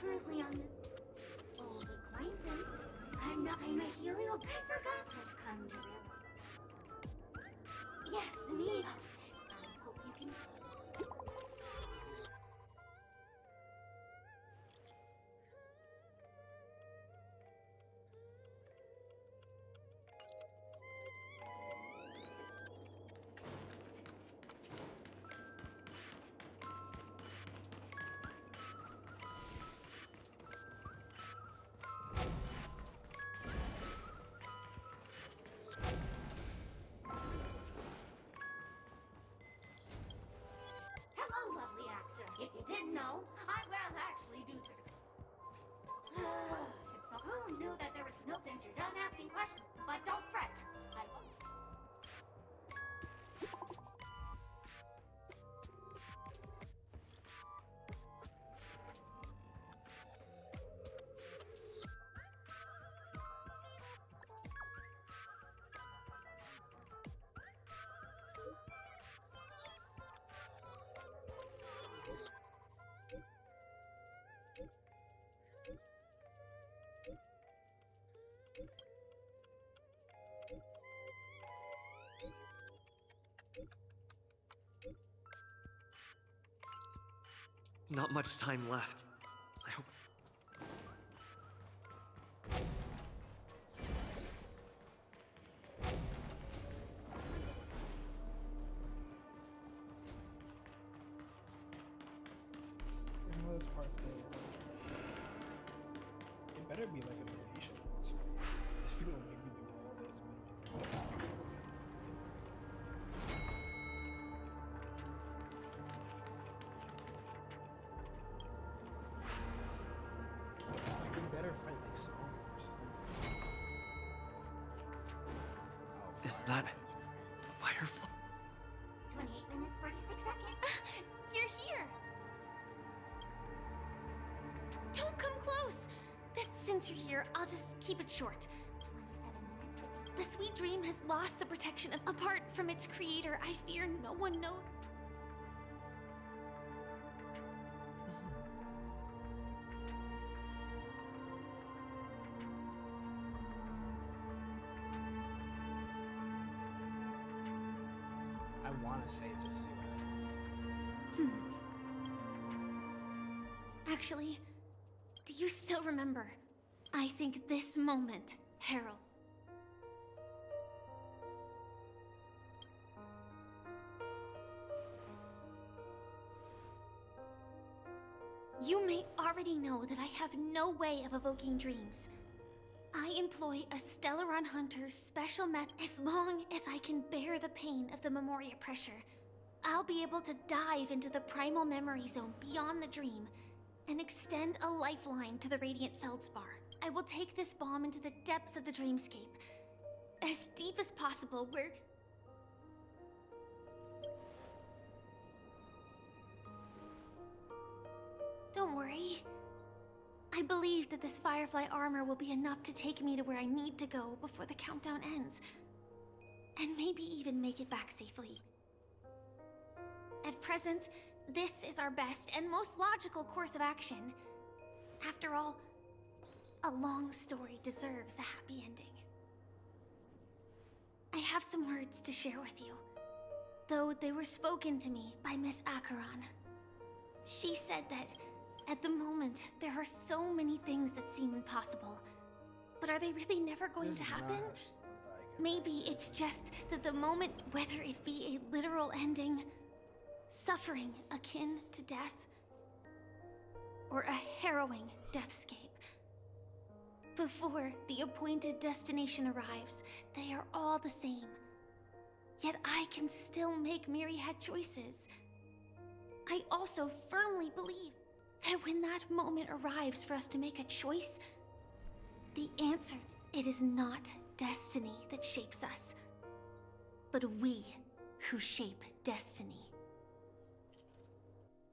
currently on old acquaintance. I'm a helio. I forgot I've come to realize. Yes, me. I hope you can. No sense you're done asking questions, but don't fret. I will. Not much time left. I hope. Yeah, this part's good. It better be like a donation boss fight. If you don't make me do all this, it better be great. Like a better fight like song or something. Is that Firefly? 28 minutes, 46 seconds. You're here! Don't come close! Since you're here, I'll just keep it short. 27 minutes, 50. The sweet dream has lost the protection apart from its creator. I fear no one knows. I want to say it just to see what happens. Actually, do you still remember? I think this moment, Harold. You may already know that I have no way of evoking dreams. I employ a Stellaron Hunter's special method. As long as I can bear the pain of the Memoria pressure, I'll be able to dive into the primal memory zone beyond the dream and extend a lifeline to the Radiant Feldspar. I will take this bomb into the depths of the dreamscape, as deep as possible, where... Don't worry. I believe that this Firefly armor will be enough to take me to where I need to go before the countdown ends. And maybe even make it back safely. At present, this is our best and most logical course of action. After all, a long story deserves a happy ending. I have some words to share with you, though they were spoken to me by Miss Acheron. She said that, at the moment, there are so many things that seem impossible. But are they really never going to happen? Maybe it's just that the moment, whether it be a literal ending, suffering akin to death, or a harrowing deathscape, before the appointed destination arrives, they are all the same. Yet I can still make myriad choices. I also firmly believe that when that moment arrives for us to make a choice, the answer, it is not destiny that shapes us, but we who shape destiny.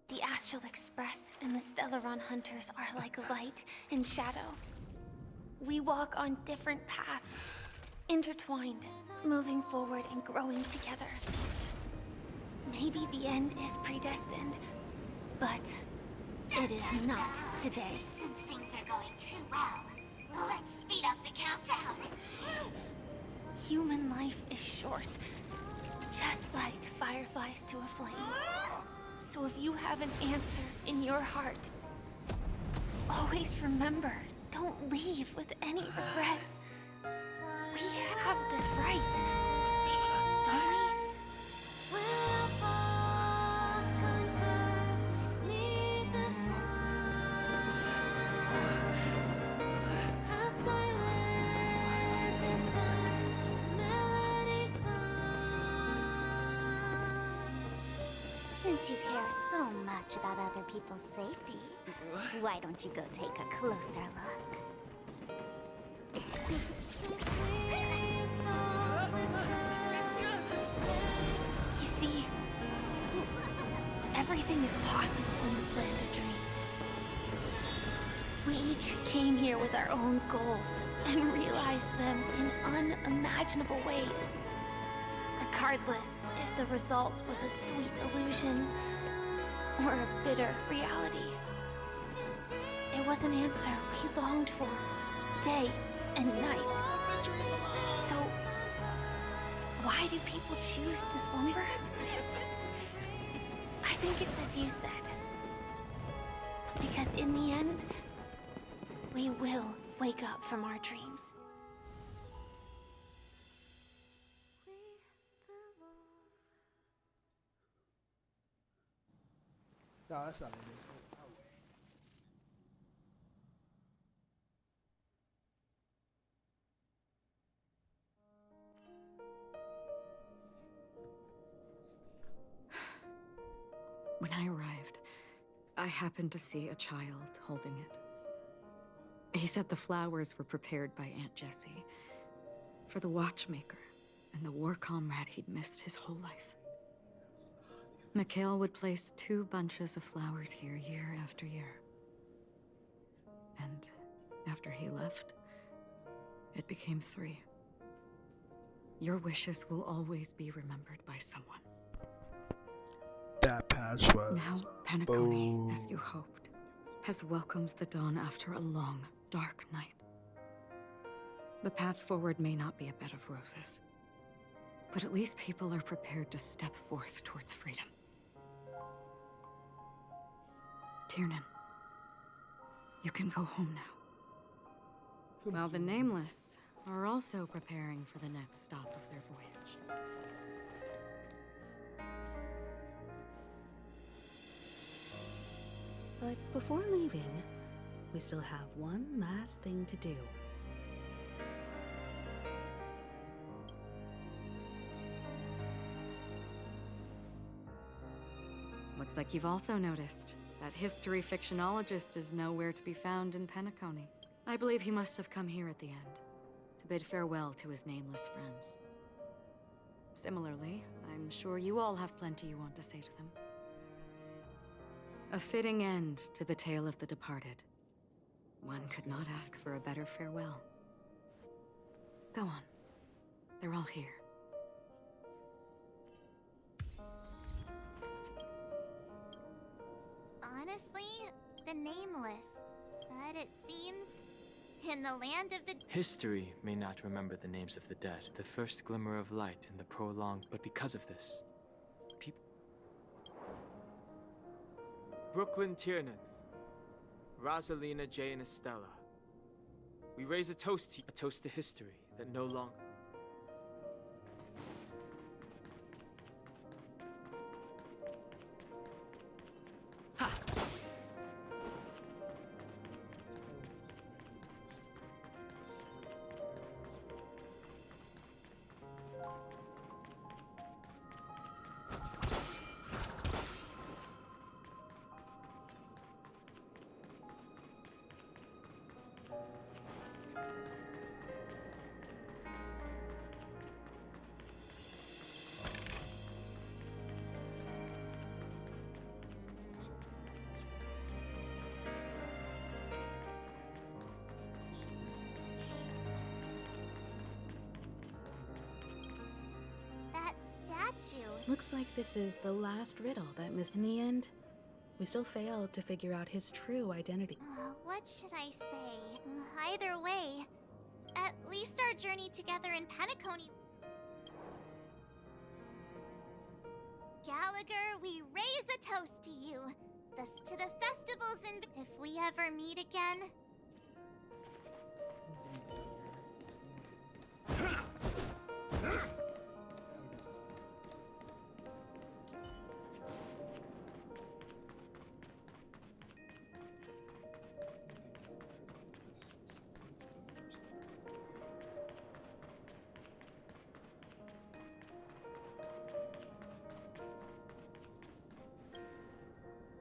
The Astral Express and the Stellaron Hunters are like light and shadow. We walk on different paths, intertwined, moving forward and growing together. Maybe the end is predestined, but it is not today. Since things are going too well, let's speed up the countdown. Human life is short, just like fireflies to a flame. So if you have an answer in your heart, always remember, don't leave with any regrets. We have this right, don't we? Since you care so much about other people's safety, why don't you go take a closer look? You see, everything is possible in this land of dreams. We each came here with our own goals and realized them in unimaginable ways. Regardless if the result was a sweet illusion or a bitter reality. It was an answer we longed for, day and night. So, why do people choose to slumber? I think it's as you said. Because in the end, we will wake up from our dreams. No, that's not it. It's oh, wait. When I arrived, I happened to see a child holding it. He said the flowers were prepared by Aunt Jessie for the watchmaker and the war comrade he'd missed his whole life. Mikhail would place 2 bunches of flowers here year after year. And after he left, it became 3. Your wishes will always be remembered by someone. That patch was. Now, Penacony, as you hoped, has welcomed the dawn after a long, dark night. The path forward may not be a bed of roses, but at least people are prepared to step forth towards freedom. Tiernan, you can go home now. While the Nameless are also preparing for the next stop of their voyage. But before leaving, we still have one last thing to do. Looks like you've also noticed that history fictionologist is nowhere to be found in Penacony. I believe he must have come here at the end, to bid farewell to his nameless friends. Similarly, I'm sure you all have plenty you want to say to them. A fitting end to the tale of the departed. One could not ask for a better farewell. Go on. They're all here. Honestly, the Nameless. But it seems, in the land of the... History may not remember the names of the dead, the first glimmer of light in the prolonged, but because of this, people... Brooklyn Tiernan, Rosalina, Jay, and Estella. We raise a toast to history that no longer... Looks like this is the last riddle that missed. In the end, we still failed to figure out his true identity. What should I say? Either way, at least our journey together in Penacony... Gallagher, we raise a toast to you. Thus to the festivals in... If we ever meet again...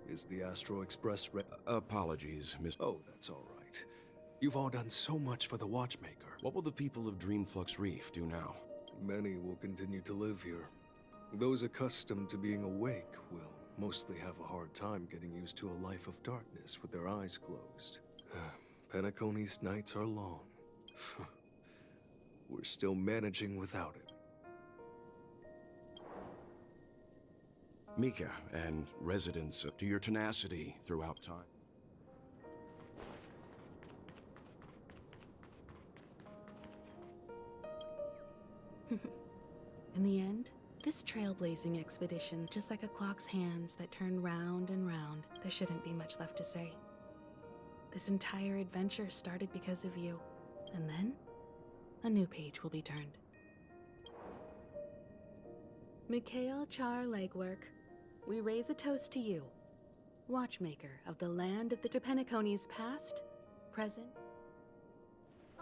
Is the Astro Express apologies, Miss... Oh, that's all right. You've all done so much for the Watchmaker. What will the people of Dreamflux Reef do now? Many will continue to live here. Those accustomed to being awake will mostly have a hard time getting used to a life of darkness with their eyes closed. Penacony's nights are long. We're still managing without it. Mika and residents, to your tenacity throughout time. In the end, this trailblazing expedition, just like a clock's hands that turn round and round, there shouldn't be much left to say. This entire adventure started because of you, and then a new page will be turned. Mikhail Char Legwork, we raise a toast to you, watchmaker of the land of the Penacony's past, present.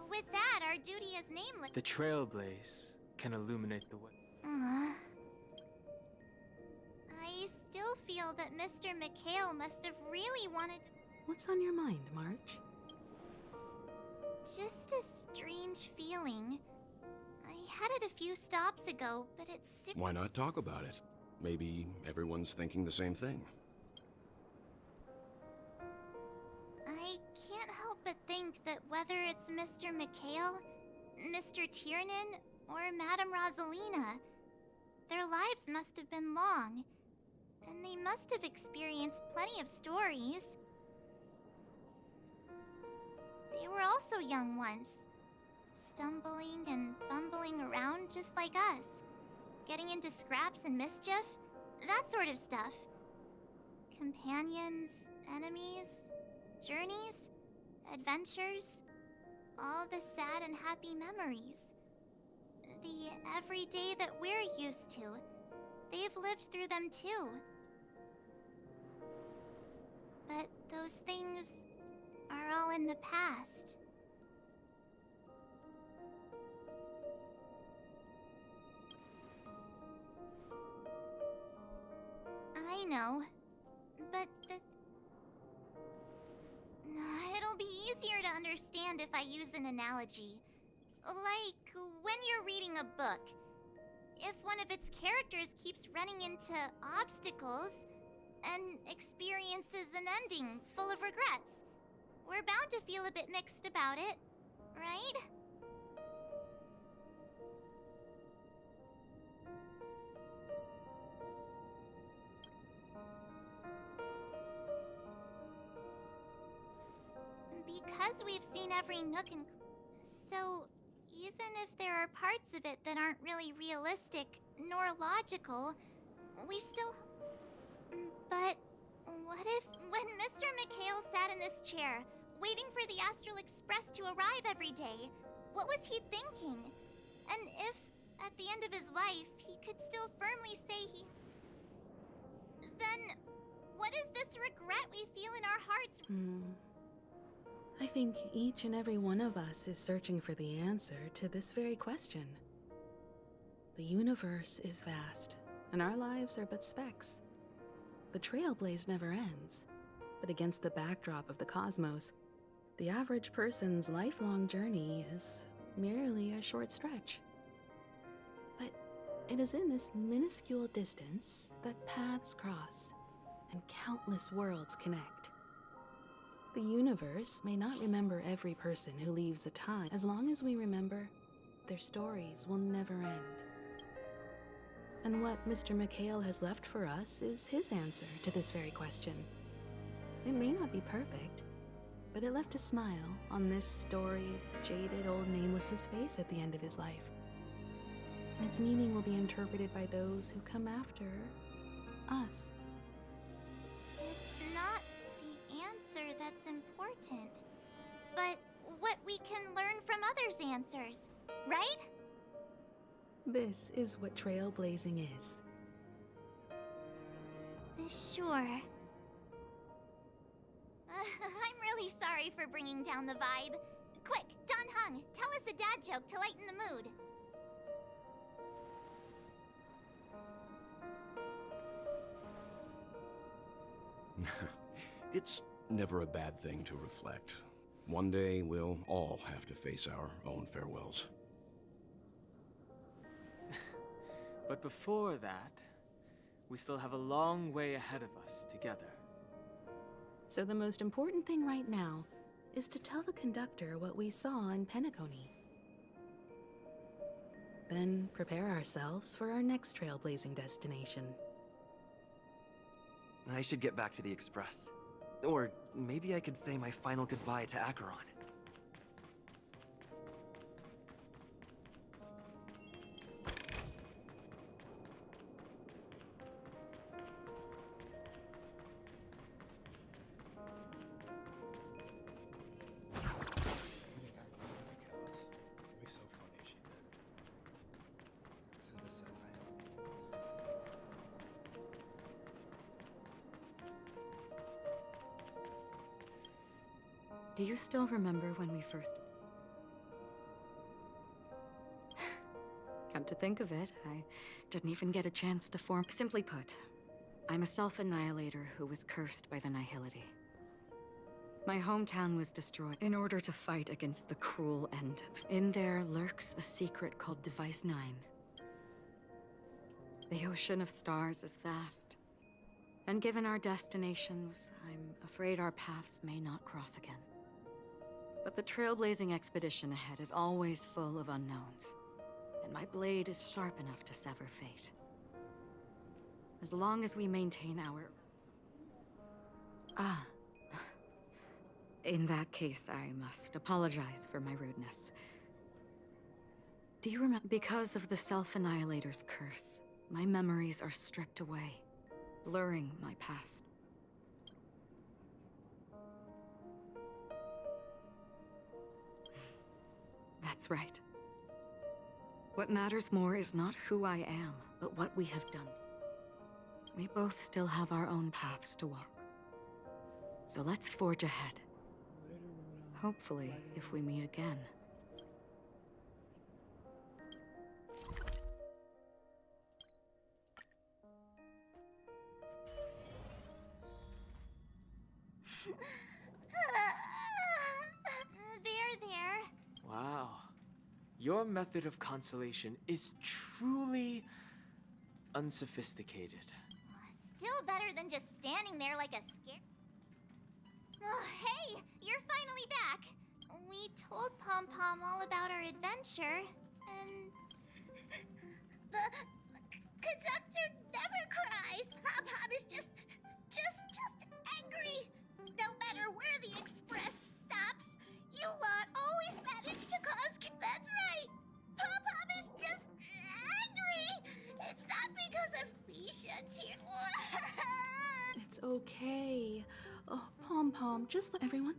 With that, our duty is nameless. The trailblaze can illuminate the way. I still feel that Mr. Mikhail must have really wanted to... What's on your mind, March? Just a strange feeling. I had it a few stops ago, but it's sick. Why not talk about it? Maybe everyone's thinking the same thing. I can't help but think that whether it's Mr. Mikhail, Mr. Tiernan, or Madame Rosalina, their lives must have been long, and they must have experienced plenty of stories. They were also young once, stumbling and bumbling around just like us, getting into scraps and mischief, that sort of stuff. Companions, enemies, journeys, adventures, all the sad and happy memories. The everyday that we're used to, they've lived through them too. But those things are all in the past. I know, but it'll be easier to understand if I use an analogy. Like when you're reading a book. If one of its characters keeps running into obstacles and experiences an ending full of regrets, we're bound to feel a bit mixed about it, right? Because we've seen every nook and... So, even if there are parts of it that aren't really realistic nor logical, we still... But what if, when Mr. Mikhail sat in this chair, waiting for the Astral Express to arrive every day, what was he thinking? And if, at the end of his life, he could still firmly say he... Then, what is this regret we feel in our hearts? I think each and every one of us is searching for the answer to this very question. The universe is vast, and our lives are but specks. The trailblaze never ends, but against the backdrop of the cosmos, the average person's lifelong journey is merely a short stretch. But it is in this minuscule distance that paths cross and countless worlds connect. The universe may not remember every person who leaves a time. As long as we remember, their stories will never end. And what Mr. Mikhail has left for us is his answer to this very question. It may not be perfect, but it left a smile on this storied, jaded old Nameless's face at the end of his life. And its meaning will be interpreted by those who come after us. It's not the answer that's important, but what we can learn from others' answers, right? This is what trailblazing is. Sure. I'm really sorry for bringing down the vibe. Quick, Don Hung, tell us a dad joke to lighten the mood. It's never a bad thing to reflect. One day, we'll all have to face our own farewells. But before that, we still have a long way ahead of us together. So the most important thing right now is to tell the conductor what we saw in Penacony. Then prepare ourselves for our next trailblazing destination. I should get back to the Express. Or maybe I could say my final goodbye to Acheron. It'd be so funny if she did. Send this to Niall. Do you still remember when we first... Come to think of it, I didn't even get a chance to form... Simply put, I'm a self-annihilator who was cursed by the Nihility. My hometown was destroyed in order to fight against the cruel end. In there lurks a secret called Device 9. The ocean of stars is vast. And given our destinations, I'm afraid our paths may not cross again. But the trailblazing expedition ahead is always full of unknowns. And my blade is sharp enough to sever fate. As long as we maintain our... In that case, I must apologize for my rudeness. Do you remember? Because of the Self-Annihilator's curse, my memories are stripped away, blurring my past. That's right. What matters more is not who I am, but what we have done. We both still have our own paths to walk. So let's forge ahead. Hopefully, if we meet again. There. Wow. Your method of consolation is truly unsophisticated. Still better than just standing there like a scare. Oh, hey, you're finally back. We told Pom Pom all about our adventure, and the conductor never cries. Pom Pom is just angry. No matter where the express stops, you lot always manage to cause. That's right. Pom Pom is just angry. It's not because of Misha, It's okay. Oh, Pom Pom, just let everyone.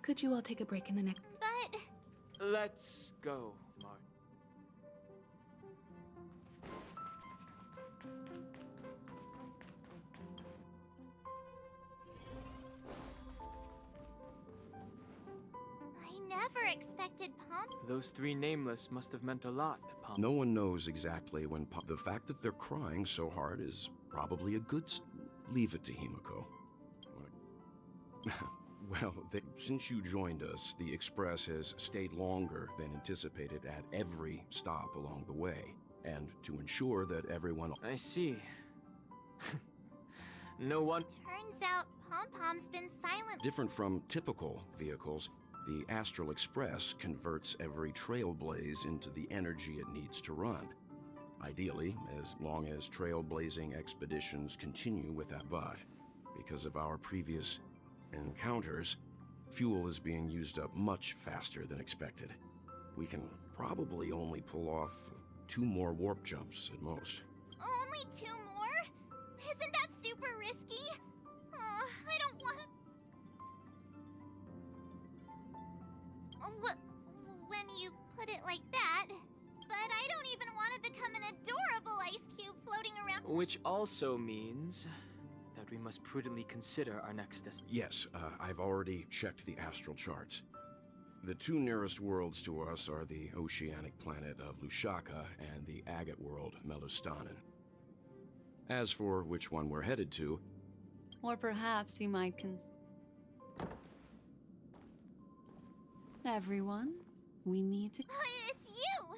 Could you all take a break in the next... But... Let's go, Martin. I never expected Pom... Those three nameless must have meant a lot to Pom. No one knows exactly when the fact that they're crying so hard is probably a good leave it to Himiko. Well, since you joined us, the Express has stayed longer than anticipated at every stop along the way. And to ensure that everyone... I see. No one... Turns out Pom Pom's been silent. Different from typical vehicles, the Astral Express converts every trailblaze into the energy it needs to run. Ideally, as long as trailblazing expeditions continue with that, but because of our previous encounters, fuel is being used up much faster than expected. We can probably only pull off 2 more warp jumps at most. Only 2 more? Isn't that super risky? Oh, I don't want to... When you put it like that... But I don't even want to become an adorable ice cube floating around... Which also means that we must prudently consider our next destination. Yes, I've already checked the astral charts. The 2 nearest worlds to us are the oceanic planet of Lushaka and the agate world, Melostanen. As for which one we're headed to... Or perhaps you might everyone. We meet. It's you!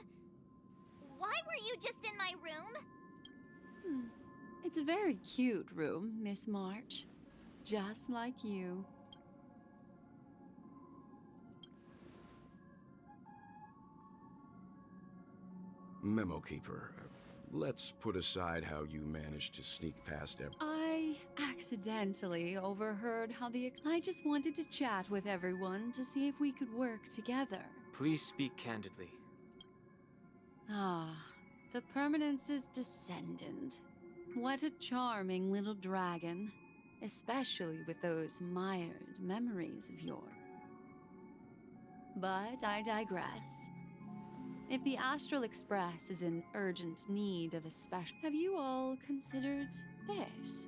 Why were you just in my room? It's a very cute room, Miss March. Just like you. Memo Keeper, let's put aside how you managed to sneak past I accidentally overheard how I just wanted to chat with everyone to see if we could work together. Please speak candidly. Ah, the Permanence's descendant. What a charming little dragon. Especially with those mired memories of yours. But I digress. If the Astral Express is in urgent need of a special... Have you all considered this?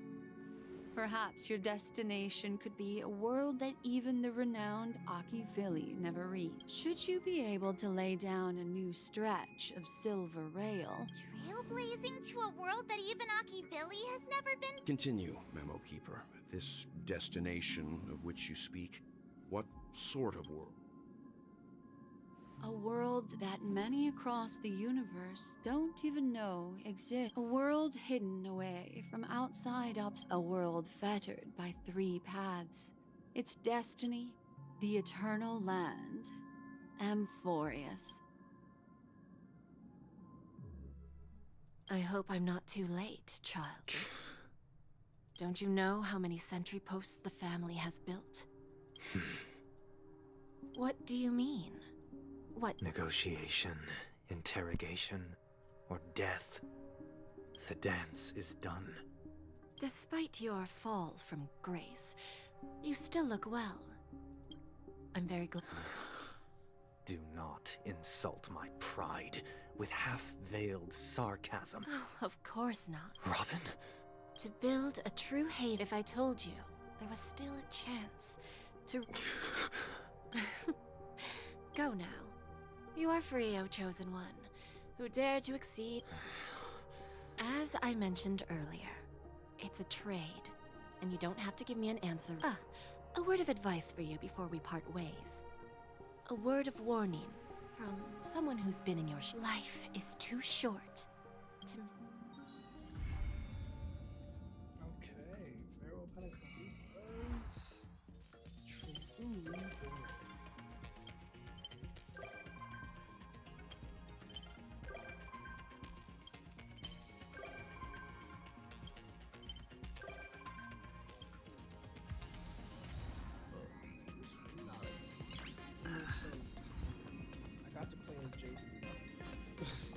Perhaps your destination could be a world that even the renowned Akivili never reached. Should you be able to lay down a new stretch of silver rail... Trailblazing to a world that even Akivili has never been? Continue, Memo Keeper. This destination of which you speak, what sort of world? A world that many across the universe don't even know exists. A world hidden away from outside a world fettered by 3 paths. Its destiny, the eternal land, Amphorius. I hope I'm not too late, child. Don't you know how many sentry posts the family has built? What do you mean? What? Negotiation, interrogation, or death. The dance is done. Despite your fall from grace, you still look well. I'm very glad. Do not insult my pride with half-veiled sarcasm. Oh, of course not. Robin? To build a true hate, if I told you, there was still a chance to... Go now. You are free, O Chosen One, who dare to exceed... As I mentioned earlier, it's a trade, and you don't have to give me an answer. A word of advice for you before we part ways. A word of warning from someone who's been in your life is too short to... Okay, Pharaoh Pentecost was true. I got to play as Jade and do nothing.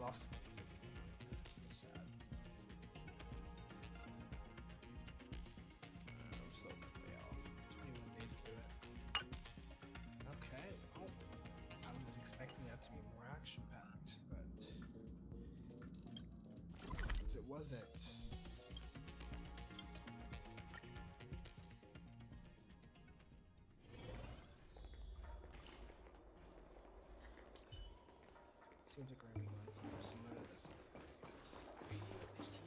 lost him. Sad. I'm still way off. 21 days to do it. Okay. Oh, I was expecting that to be more action-packed, but it wasn't. Seems like we're gonna be going somewhere similar to this. This